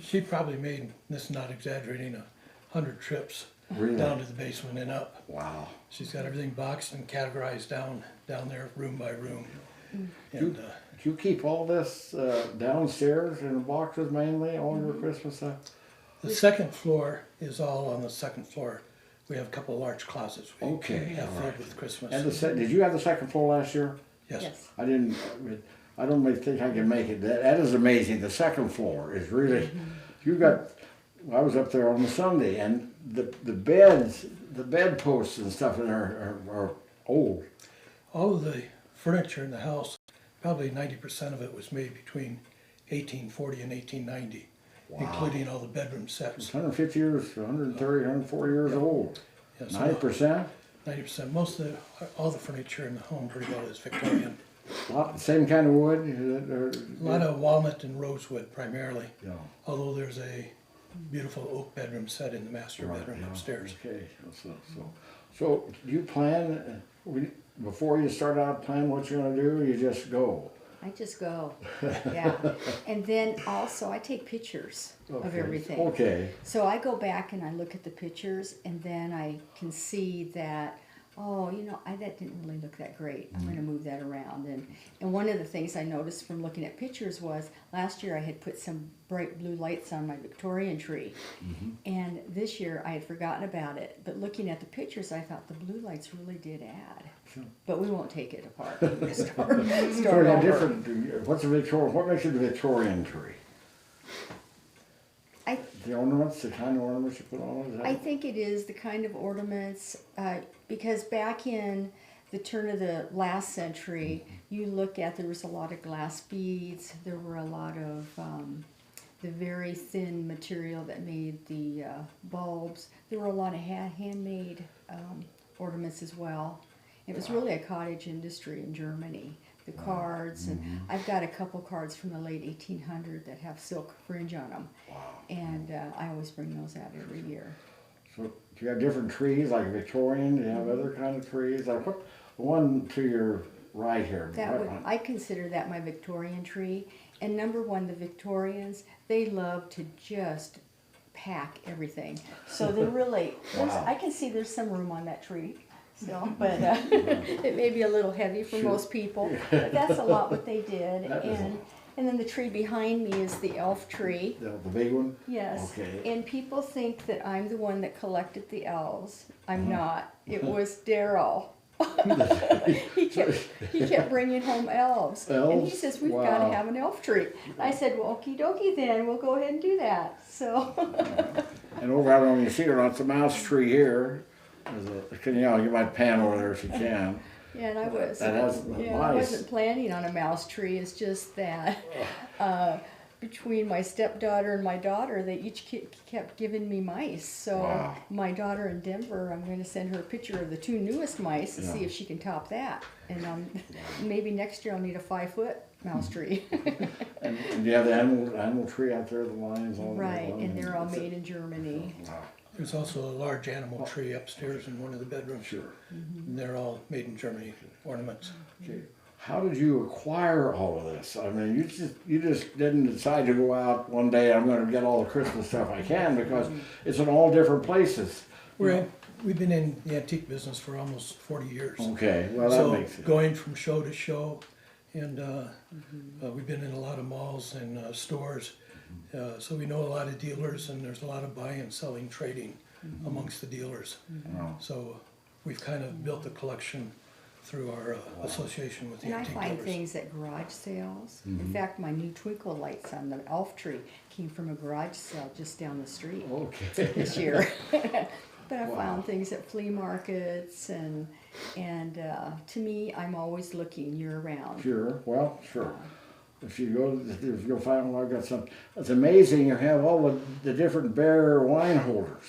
She probably made, this is not exaggerating, 100 trips down to the basement and up. Wow. She's got everything boxed and categorized down there, room by room. And, do you keep all this downstairs in boxes mainly, all your Christmas stuff? The second floor is all on the second floor, We have a couple of large closets. We Okay, have all filled right. with Christmas. And did you have the second floor last year? Yes. Yes. I didn't. I don't really think I can make it. That is amazing. The second floor is really. You got. I was up there on the Sunday, and the beds, the bed posts and stuff in there are old. All of the furniture in the house, probably 90% of it was made between 1840 and 1890, including all the bedroom sets. It's 150 years, 130, 140 years old. Yeah, so 90%. 90%. Most of all the furniture in the home pretty well is Victorian. Same kind of wood. A lot of walnut and rosewood primarily. Yeah. Although there's a beautiful oak bedroom set in the master bedroom Yeah. upstairs. Okay. So do you plan before you start out plan what you're going to do? You just go. I just go. Yeah. And then also I take pictures of Okay. everything. Okay. So I go back and I look at the pictures, and then I can see that, oh, that didn't really look that great. I'm going to move that around. And one of the things I noticed from looking at pictures was last year I had put some bright blue lights on my Victorian tree. And this year I had forgotten about it. But looking at the pictures, I thought the blue lights really did add. Sure. But we won't take it apart. We're gonna start So over. different. What's a Victorian? What makes it a Victorian tree? The ornaments, the kind of ornaments you put on it. I think it is the kind of ornaments, because back in the turn of the last century, you look at, there was a lot of glass beads, there were a lot of the very thin material that made the bulbs. There were a lot of handmade ornaments as well. It was really a cottage industry in Germany. The cards, and I've got a couple cards from the late 1800 that have silk fringe on them. And I always bring those out every year. So do you have different trees like Victorian? Do you have other kind of trees? Like what? One to your right here. I consider that my Victorian tree. And number one, the Victorians, they love to just pack everything. So they're really, I can see there's some room on that tree still, but it may be a little heavy for most people. But that's a lot what they did. And then the tree behind me is the elf tree. The big one? Yes. Okay. And people think that I'm the one that collected the elves. I'm not. It was Daryl. he kept bringing home elves. And he says, we've got to have an elf tree. I said, well, okie dokie then. We'll go ahead and do that. So. And over out on your cedar lot, it's a mouse tree here. You might pan over there if you can. Yeah, and I was. Nice. I wasn't planning on a mouse tree. It's just that between my stepdaughter and my daughter, they each kept giving me mice. So my daughter in Denver, I'm going to send her a picture of the two newest mice to see if she can top that. And maybe next year I'll need a 5-foot mouse tree. And do you have the animal tree out there, the lions? Right, and they're all made in Germany. Wow. There's also a large animal tree upstairs in one of the bedrooms. Sure. And they're all made in Germany ornaments. Okay. How did you acquire all of this? I mean, you just didn't decide to go out one day. I'm going to get all the Christmas stuff I can because it's in all different places. We've been in the antique business for almost 40 years. Okay, well that makes sense. Going from show to show, and we've been in a lot of malls and stores. So we know a lot of dealers, and there's a lot of buying and selling, trading amongst the dealers. So we've kind of built the collection through our association with the And I antique find dealers. things at garage sales. In fact, my new twinkle lights on the elf tree came from a garage sale just down the street Okay. this year. But I found things at flea markets, and to me, I'm always looking year round. Sure. Well, sure. If you'll find, well, I got some. It's amazing. You have all the different bear wine holders.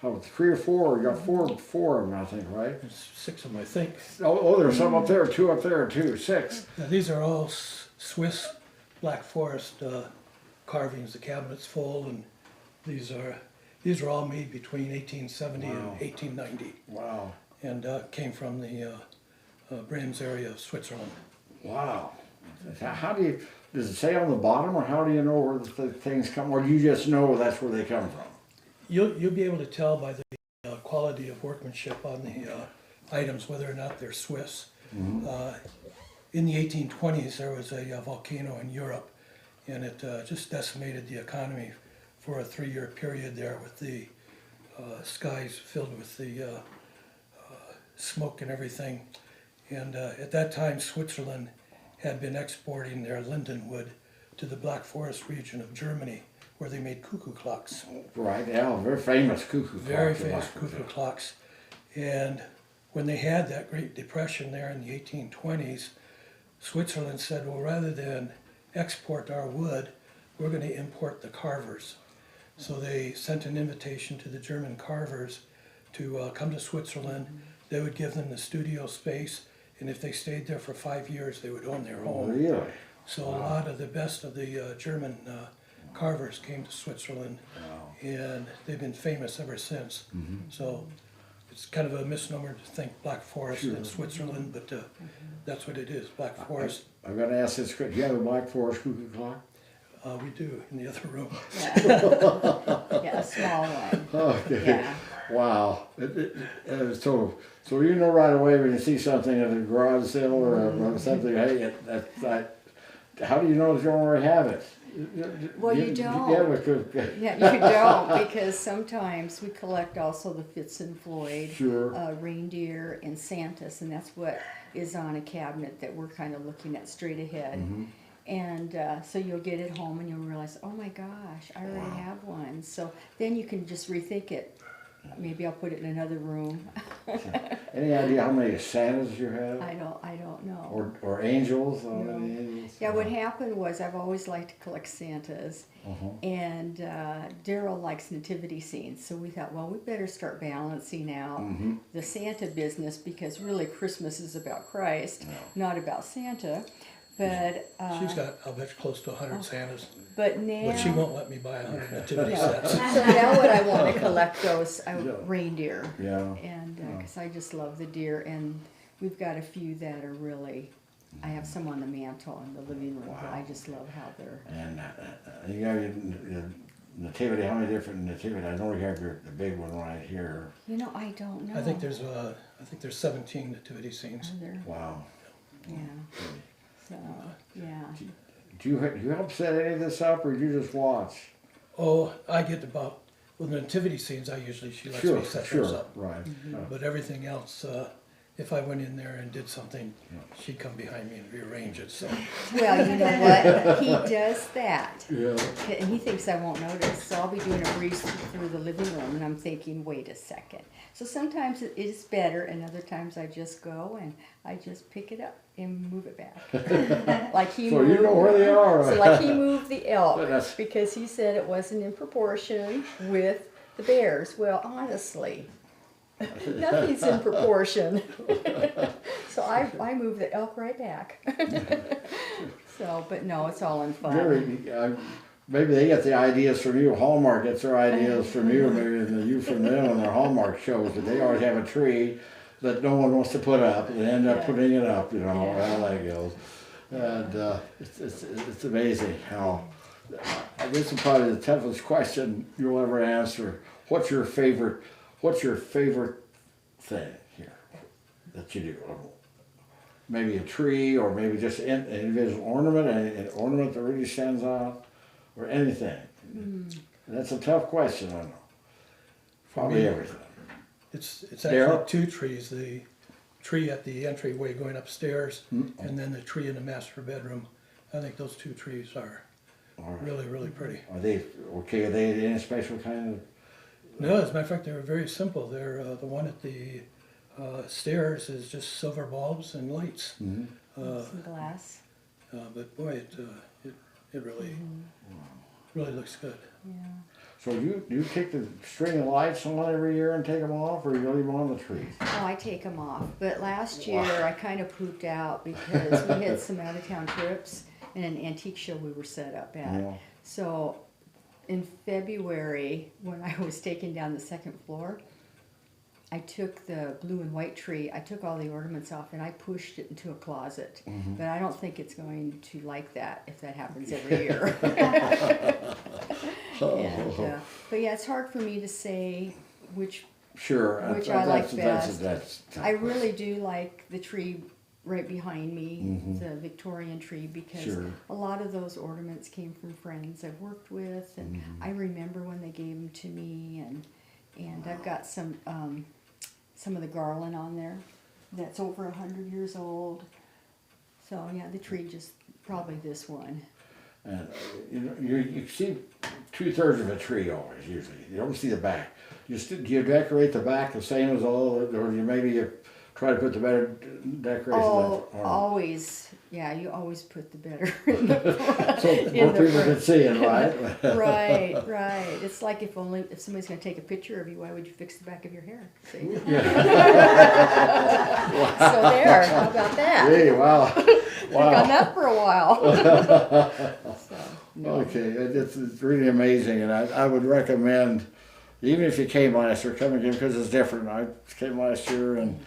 How 3 or 4? You got four of them, I think, right? There's 6 of them, I think. Oh, there's some up there, 2 up there too. 6. Now, these are all Swiss Black Forest carvings. The cabinet's full, and these are all made between 1870 and 1890, Wow. and came from the Brems area of Switzerland. Wow. How do you? Does it say on the bottom, or how do you know where the things come? Or do you just know that's where they come from? You'll be able to tell by the quality of workmanship on the items whether or not they're Swiss. In the 1820s, there was a volcano in Europe, and it just decimated the economy for a 3-year period there with the skies filled with the smoke and everything. And at that time, Switzerland had been exporting their lindenwood to the Black Forest region of Germany, where they made cuckoo clocks. Right, yeah, very famous cuckoo clock. Very famous cuckoo clocks. And when they had that Great Depression there in the 1820s, Switzerland said, well, rather than export our wood, we're going to import the carvers. So they sent an invitation to the German carvers to come to Switzerland. They would give them the studio space, and if they stayed there for 5 years, they would own their home. Really? So a lot of the best of the German carvers came to Switzerland, and they've been famous ever since. So it's kind of a misnomer to think Black Forest in Switzerland, but that's what it is, Black Forest. I've got to ask this, do you have a Black Forest cuckoo clock? We do, in the other room. Yeah, a small one. Okay. Yeah. Wow. So you know right away when you see something at a garage sale or something, hey, how do you know that you already have it? Well, you don't. Yeah, because, Yeah, you don't, because sometimes we collect also the Fitz and Floyd, Sure. reindeer, and Santas, and that's what is on a cabinet that we're kind of looking at straight ahead. And so you'll get it home and you'll realize, oh my gosh, I already have one. So then you can just rethink it. Maybe I'll put it in another room. Any idea how many Santas you have? I don't know. Or angels? How No. many angels? Yeah, what happened was I've always liked to collect Santas, and Daryl likes nativity scenes, so we thought, well, we better start balancing out the Santa business, because really Christmas is about Christ, not about Santa. But She's got, I'll bet, close to 100 Santas, but now, but she won't let me buy 100 nativity no. sets. So now what I want to collect those reindeer, Yeah. and because I just love the deer, and we've got a few that are really. I have some on the mantle in the living room, but I just love how they're. And you got your nativity, how many different nativity? I know you have the big one right here. You know, I don't know. I think there's 17 nativity scenes. Are there? Wow. Yeah. So, yeah. Do you help set any of this up, or do you just watch? Oh, I get about, with the nativity scenes, she lets me set those up. Right. But everything else, if I went in there and did something, she'd come behind me and rearrange it, so. Well, you know what? He does that. Yeah. And he thinks I won't notice. So I'll be doing a breeze through the living room, and I'm thinking, wait a second. So sometimes it is better, and other times I just go and I just pick it up and move it back. Like he So moved, you know where they are. So like he moved the elk That's- because he said it wasn't in proportion with the bears. Well, honestly, nothing's in proportion. So I moved the elk right back. So, but no, it's all in fun. Maybe they get the ideas from you. Hallmark gets their ideas from you, maybe you from them on their Hallmark shows. That they always have a tree that no one wants to put up, and they end up putting it up. You know how that goes. And it's amazing how. This is probably the toughest question you'll ever answer. What's your favorite thing here that you do? Maybe a tree, or maybe just an individual ornament, an ornament that really stands out, or anything. That's a tough question, I know. Probably everything. It's actually two trees, the tree at the entryway going upstairs, and then the tree in the master bedroom. I think those two trees are really, really pretty. Are they okay? Are they any special kind of? No, as a matter of fact, they're very simple. They're the one at the stairs is just silver bulbs and lights. Some glass. But boy, it really really looks good. Yeah. So you take the string of lights on every year and take them off, or you leave them on the trees? Oh, I take them off. But last year I kind of pooped out because we had some out of town trips and an antique show we were set up at. Yeah. So in February, when I was taking down the second floor, I took the blue and white tree, I took all the ornaments off and I pushed it into a closet. But I don't think it's going to like that if that happens every year. But yeah, it's hard for me to say which Sure. which I like best. That's I really do like the tree right behind me, the Victorian tree, because a lot of those ornaments came from friends I've worked with, and I remember when they gave them to me, And I've got some of the garland on there that's over 100 years old. So yeah, the tree just probably this one. And you see 2/3 of a tree always, usually. You don't see the back. Do you decorate the back the same as all, or you try to put the better decorations Oh, on? always. Yeah, you always put the better in the front. So more people can see it, right? Right. It's like if somebody's going to take a picture of you, why would you fix the back of your hair? See? So there, how about that? Hey, wow. Work on that for a while. So, no. Okay, it's really amazing, and I would recommend, even if you came last year, come again because it's different. I came last year, and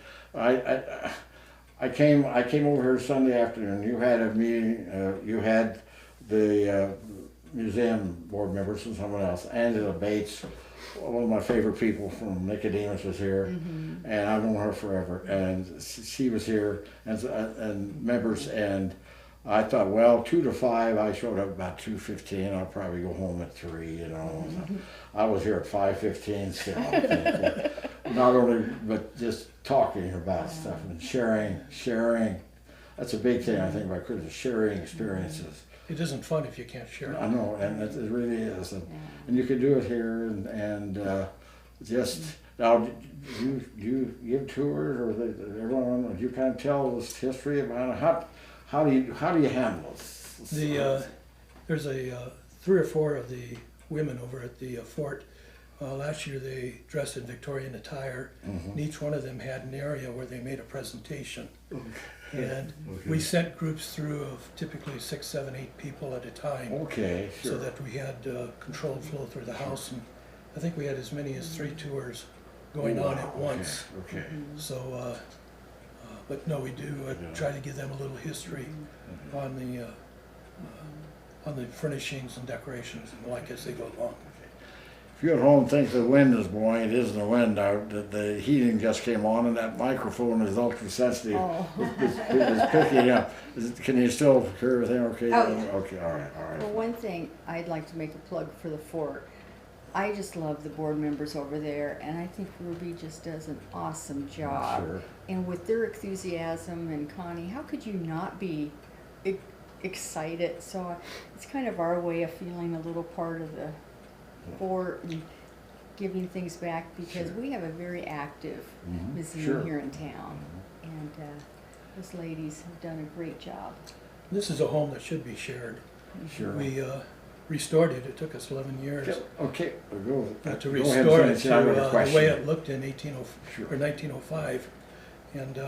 I came over here Sunday afternoon. You had a meeting. You had the museum board members and someone else. Angela Bates, one of my favorite people from Nicodemus, was here, and I've known her forever. And she was here, and members. And I thought, well, 2 to 5. I showed up about 2:15. I'll probably go home at 3. You know, so I was here at 5:15 still. Not only, but just talking about stuff and sharing. That's a big thing I think about Christmas, sharing experiences. It isn't fun if you can't share it. I know, and it really is, and you can do it here, and just now. You give tours, or everyone? Do you kind of tell this history about it? How do you handle this? There's 3 or 4 of the women over at the fort. Last year they dressed in Victorian attire, and each one of them had an area where they made a presentation. And we sent groups through of typically 6, 7, 8 people at a time. Okay, sure. So that we had controlled flow through the house, and I think we had as many as 3 tours going on at once. Okay. So, but no, we do try to give them a little history on the furnishings and decorations and the like as they go along. If you at home think the wind is blowing, it isn't the wind. The heating just came on, and that microphone is ultra sensitive. Oh. It's picking up. Can you still hear everything okay? Oh, yeah. Okay, all right. Well, one thing I'd like to make a plug for the fort. I just love the board members over there, and I think Ruby just does an awesome job. Sure. And with their enthusiasm, and Connie, how could you not be excited? So it's kind of our way of feeling a little part of the fort and giving things back, because we have a very active museum here in town, and those ladies have done a great job. This is a home that should be shared. Sure. We restored it. It took us 11 years Okay, to go restore ahead, it to the way it looked in 1905. And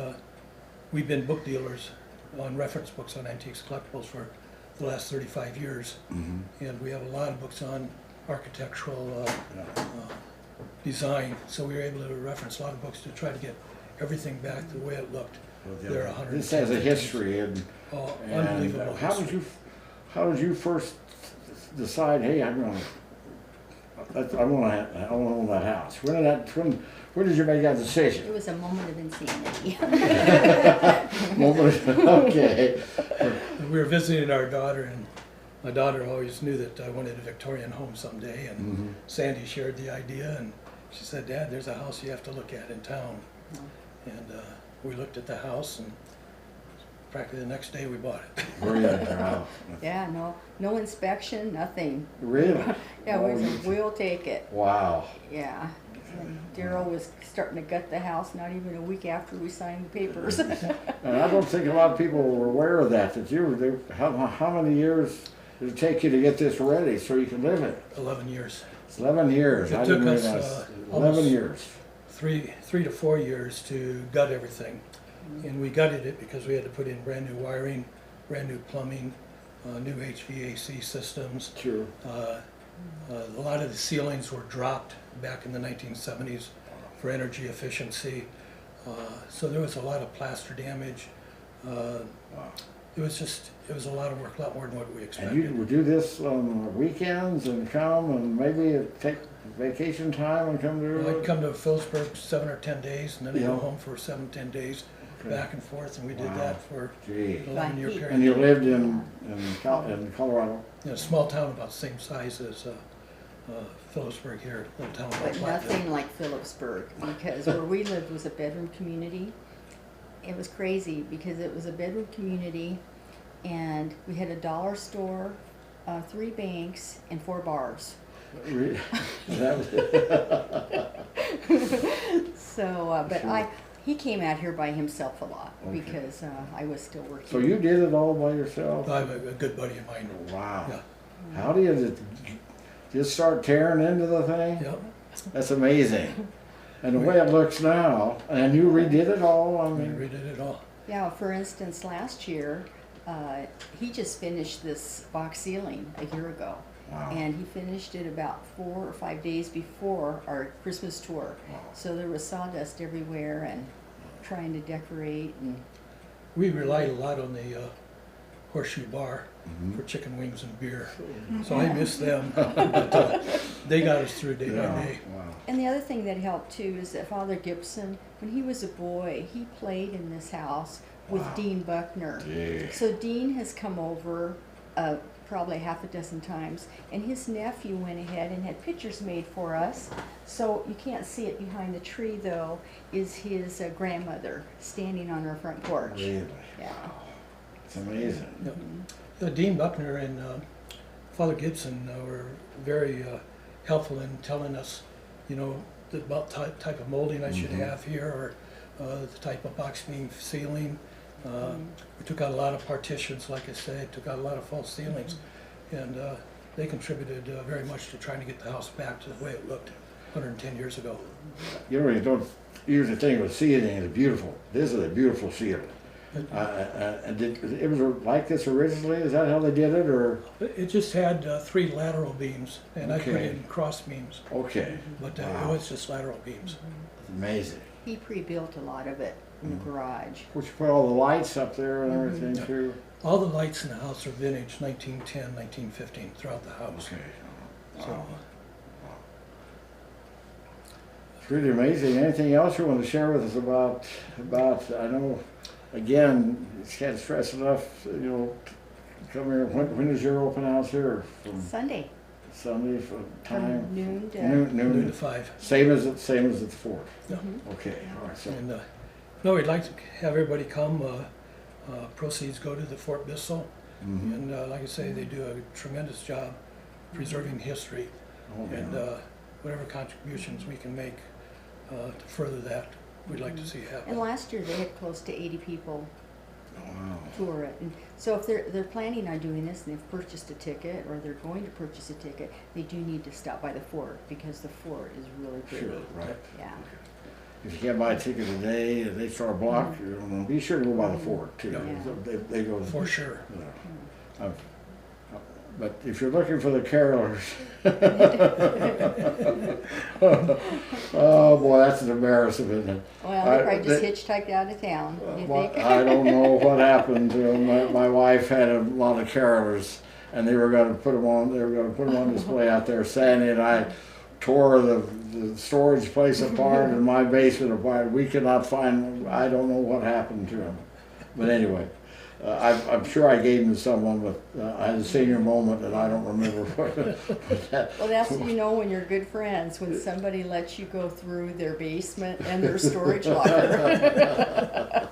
we've been book dealers on reference books on antiques collectibles for the last 35 years. And we have a lot of books on architectural design. So we were able to reference a lot of books to try to get everything back the way it looked. There are 100. This has a history, and unbelievable. How did you first decide? Hey, I want to own that house. When did you make that decision? It was a moment of insanity. Okay. We were visiting our daughter, and my daughter always knew that I wanted a Victorian home someday, and Sandy shared the idea, and she said, "Dad, there's a house you have to look at in town." And we looked at the house, and practically the next day we bought it. Wow. Yeah, no inspection, nothing. Really? Yeah, we said, we'll take it. Wow. Yeah. And Daryl was starting to gut the house not even a week after we signed the papers. And I don't think a lot of people were aware of that. How many years did it take you to get this ready so you can live it? 11 years. It's 11 years. It I took didn't us realize. 11 almost years. 3 to 4 years to gut everything. And we gutted it because we had to put in brand new wiring, brand new plumbing, new HVAC systems. Sure. A lot of the ceilings were dropped back in the 1970s for energy efficiency. So there was a lot of plaster damage. It was a lot of work, a lot more than what we expected. And you would do this on weekends and come and maybe take vacation time and come to? I'd come to Phillipsburg 7 or 10 days, and then I'd go home for 7, 10 days, back and forth, and we did that for an 11-year period. And you lived in Colorado? In a small town about the same size Phillipsburg here, little town But like Platteville. nothing like Phillipsburg, because where we lived was a bedroom community. It was crazy because it was a bedroom community, and we had a dollar store, 3 banks, and 4 bars. That was So, but Sure. he came out here by himself a lot Okay. because I was still working. So you did it all by yourself? I have a good buddy of mine. Wow. Yeah. How do you just start tearing into the thing? Yep. That's amazing. And the way it looks now, and you redid it all, I We mean, redid it all. Yeah, for instance, last year, he just finished this box ceiling a year ago. wow. And he finished it about 4 or 5 days before our Christmas tour. Wow. So there was sawdust everywhere and trying to decorate and We relied a lot on the Horseshoe Bar Mhm. for chicken wings and beer. So I miss them. But, they got us through day by Yeah. day. Wow. And the other thing that helped too is that Father Gibson, when he was a boy, he played in this house with Wow. Dean Buckner. Gee. So Dean has come over probably half a dozen times, and his nephew went ahead and had pictures made for us. So you can't see it behind the tree though, is his grandmother standing on her front porch. Really? Yeah. It's amazing. Yep. Dean Buckner and Father Gibson were very helpful in telling us, about type of molding I should Mhm. have here, or the type of box beam ceiling. We took out a lot of partitions, like I said, took out a lot of false ceilings, and they contributed very much to trying to get the house back to the way it looked 110 years ago. You don't usually think of ceiling as beautiful. This is a beautiful ceiling. And it was like this originally? Is that how they did it, or? It just had 3 lateral beams, and I put Okay. in cross beams, Okay, but Wow. it was just lateral beams. amazing. He pre-built a lot of it in the garage. Of course, you put all the lights up there and everything Yeah. too. All the lights in the house are vintage, 1910, 1915, throughout the house. Okay. So, Wow. It's really amazing. Anything else you want to share with us about, I know, again, can't stress enough, come here, when is your open house here? From Sunday, Sunday from from time? noon to. noon Noon, to 5. same as it's the 4th? Yeah. Mhm. Okay, all right, so, And, no, we'd like to have everybody come. Proceeds go to the Fort Bissell. mhm. And like I say, they do a tremendous job preserving history. Oh, yeah. And whatever contributions we can make to further that, we'd like to see And happen. last year they had close to 80 people Wow. tour it. And so if they're planning on doing this and they've purchased a ticket or they're going to purchase a ticket, they do need to stop by the fort because the fort is really pretty. Sure, right. Yeah. If you can't buy a ticket today, if they start a block, be sure to go by the fort too. Yeah. They go For sure. Yeah. But if you're looking for the carolers, oh boy, that's an embarrassment, isn't it? Well, they probably just hitchhiked out of town. You think? I don't know what happened to them. My wife had a lot of carolers, and they were going to put them on. They were going to put them on display out there. Sandy and I tore the storage place apart and my basement apart. We could not find. I don't know what happened to them, but anyway. I'm sure I gave them to someone, but I had a senior moment and I don't remember what that. Well, that's when you know when you're good friends, when somebody lets you go through their basement and their storage locker.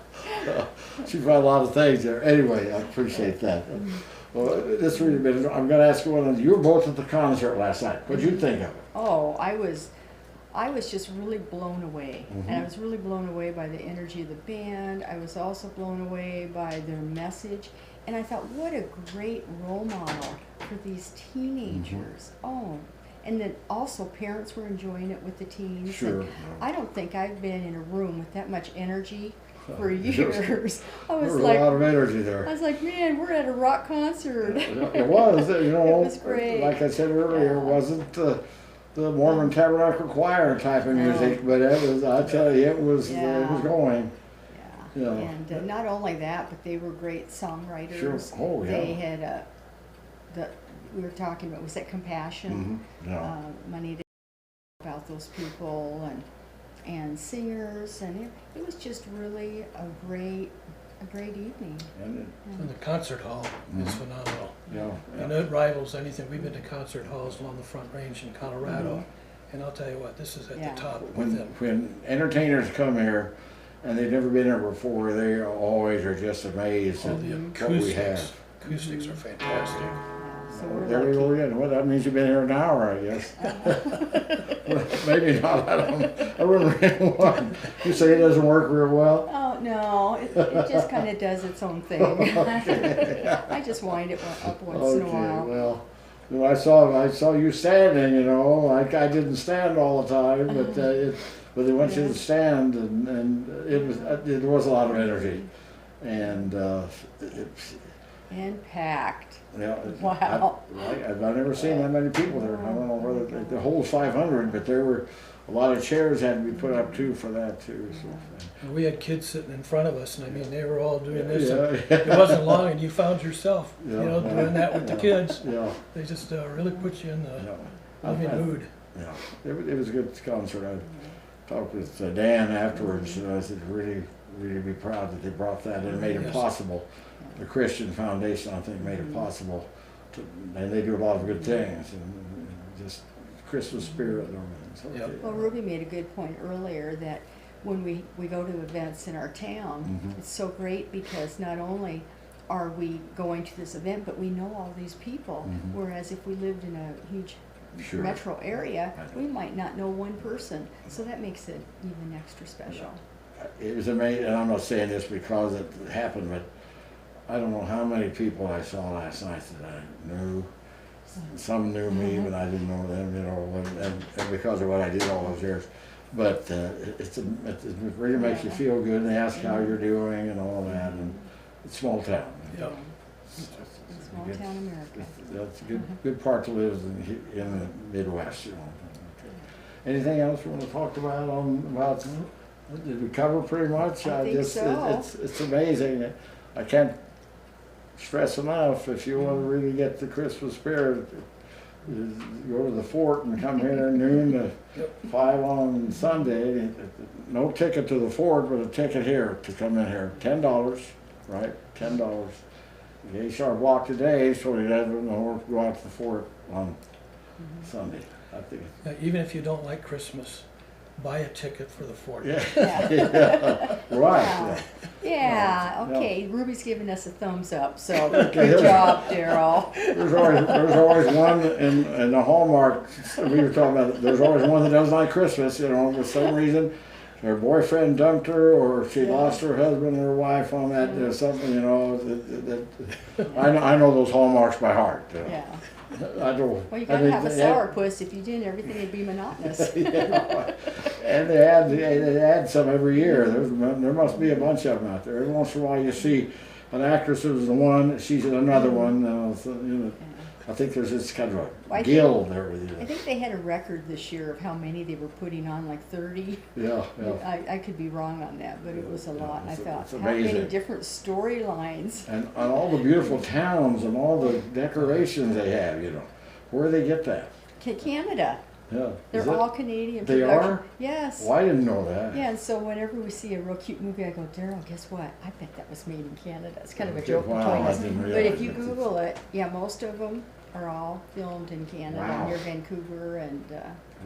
She found a lot of things there. Anyway, I appreciate that. Well, this really been. I'm going to ask you one. You were both at the concert last night. What'd you think of it? Oh, I was just really blown away. And I was really blown away by the energy of the band. I was also blown away by their message. And I thought, what a great role model for these teenagers. Oh, and then also parents were enjoying it with the teens. Sure. And I don't think I've been in a room with that much energy for There years. I was was a like, lot of energy there. I was like, man, we're at a rock concert. It was, It was great. like I said earlier, it Yeah. wasn't the Mormon Tabernacle Choir type of music, but it was, I tell you, it was Yeah. going. Yeah. Yeah. And not only that, but they were great songwriters. Sure. Oh, yeah. They had we were talking about, was that Compassion? Yeah. Money to about those people and singers, and it was just really a great a great evening. And And the concert hall is phenomenal. yeah, And it rivals anything. We've been to concert halls along the Front Range in Colorado, and I'll tell you what, this is at Yeah. the top with them. when entertainers come here and they've never been here before, they always are just amazed All at the what we have. acoustics are fantastic. So we're There we go lucky. again. Well, that means you've been here an hour, I guess. Well, maybe not. I wouldn't really want. You say it doesn't work real well. Oh, no, it just kind of does its own thing. I just wind it up once in a while. Well, you know, I saw you standing. You know, I didn't stand all the time, but they want you to stand, and it was a lot of energy, and And packed. yeah. Wow. I've never seen that many people there. I don't know whether the whole 500, but there were a lot of chairs had to be put up too for that too. So. And we had kids sitting in front of us, and I mean, they were all doing this. and Yeah. It wasn't long, and you found yourself, Yeah, you know, doing that with the kids. Yeah. They just really put you in the Yeah. loving mood. Yeah. It was a good concert. I talked with Dan afterwards, and I said, really be proud that they brought that and made it Yes. possible. The Christian Foundation, I think, made it possible, and they do a lot of good things, and just Christmas spirit and everything. So, Yep. Well, Ruby made a good point earlier that when we go to events in our town, Mhm. it's so great because not only are we going to this event, but we know all these people. Mhm. Whereas if we lived in a huge Sure. metro area, I know. we might not know one person. So that makes it even extra special. It was amazing, and I'm not saying this because it happened, but I don't know how many people I saw last night that I knew. Some knew me, but I didn't know them, you know, and because of what I did all those years. But it really makes you feel good, and they ask how you're doing and all that, and it's a small town. Yep. It's Small good- town America. That's a good part to live in the Midwest, you know. Anything else you want to talk about? Did we cover pretty much? I think so. It's amazing. I can't stress enough, if you want to really get the Christmas spirit, is go to the fort and come here at noon to 5 on Sunday. No ticket to the fort, but a ticket here to come in here. $10, right? $10. You start block today, so you don't go out to the fort on Sunday. I think. Now, even if you don't like Christmas, buy a ticket for the fort. Yeah. Yeah. Yeah. Right. Yeah. Yeah. Yeah, okay, Ruby's giving us a thumbs up, so Okay. good job, Daryl. There's always one in the Hallmark. We were talking about. There's always one that doesn't like Christmas. You know, for some reason, her boyfriend dumped her, or she lost her husband or wife on that. Something, you know. I know those Hallmarks by heart. Yeah, I don't. well, you gotta have a sourpuss, if you didn't, everything would be monotonous. Yeah. And they add some every year. There must be a bunch of them out there. Every once in a while, you see an actress who's the one, she's in another one. So, you know, I think there's this kind of Well, a I guild there with I you. think they had a record this year of how many they were putting on, like 30. Yeah, yeah. I could be wrong on that, but it was a lot. I thought, it's how many amazing. different storylines. And all the beautiful towns and all the decorations they have, you know. Where do they get that? Canada, Yeah. they're Is it- all Canadian They production. are? Yes. Well, I didn't know that. Yeah, and so whenever we see a real cute movie, I go, Daryl, guess what? I bet that was made in Canada. It's kind of a Okay, joke wow, between I us. didn't But realize if you that. Google it, yeah, most of them are all filmed in Canada, Wow. near Vancouver, and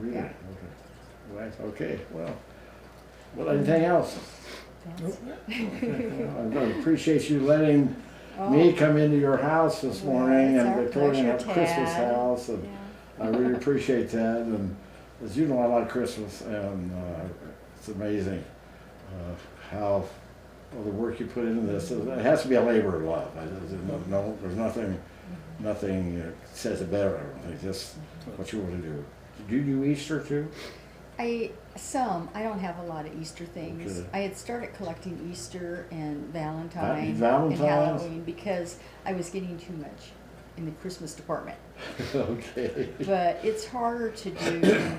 Really? yeah. Okay. Right. Okay. Well, anything else? that's I appreciate you letting oh, me come into your house this Well, morning, it's and our Victoria pleasure, at Christmas Tad. house, and yeah. I really appreciate that. And as you know, I like Christmas, and it's amazing how all the work you put into this. It has to be a labor of love. There's nothing says it better. I think just what you want to do. Do you do Easter too? I don't have a lot of Easter things. Okay. I had started collecting Easter and Valentine and Valentine's? Halloween because I was getting too much in the Christmas department. Okay. But it's harder to do.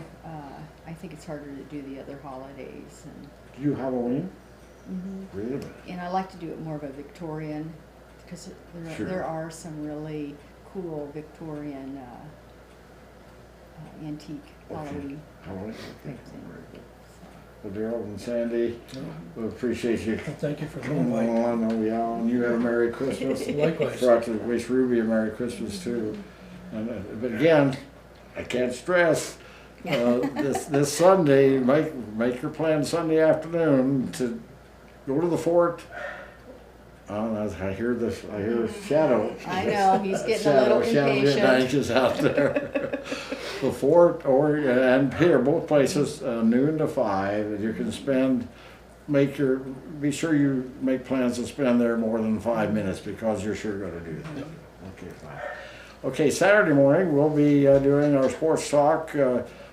I think it's harder to do the other holidays, and Do you Halloween? Mm-hmm. Really? And I like to do it more of a Victorian, because Sure. there are some really cool Victorian antique Okay. Halloween Halloween? Okay. type thing. Very good. Daryl and Sandy. We appreciate you Well, thank you for the coming invite. on. Oh, yeah, and you have a Merry Christmas. Likewise. Forgot to wish Ruby a Merry Christmas too. And, but again, I can't stress this Sunday. Make your plan Sunday afternoon to go to the fort. I hear this. I hear Shadow. I know, he's getting a little Getting impatient. anxious out there. The fort and here, both places, noon to 5. You can spend. Be sure you make plans to spend there more than 5 minutes because you're sure going to do that. Okay, fine. Okay, Saturday morning we'll be doing our sports talk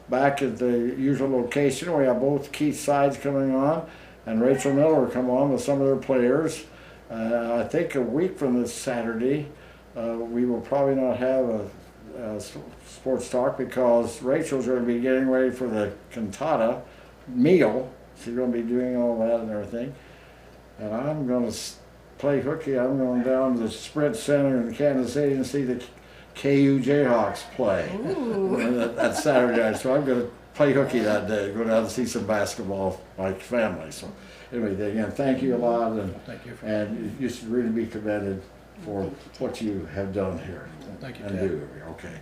back at the usual location. We have both Keith Sides coming on and Rachel Miller will come on with some of their players. I think a week from this Saturday, we will probably not have a sports talk because Rachel's going to be getting ready for the cantata meal. She's going to be doing all that and everything. And I'm going to play hooky. I'm going down to the Sprint Center in Kansas City and see the KU Jayhawks play. That's Saturday night. So I'm going to play hooky that day, go down and see some basketball like family. So anyway, again, thank you a lot. Thank you. And you should really be commended for what you have done here Thank you, and Ted. do. Okay.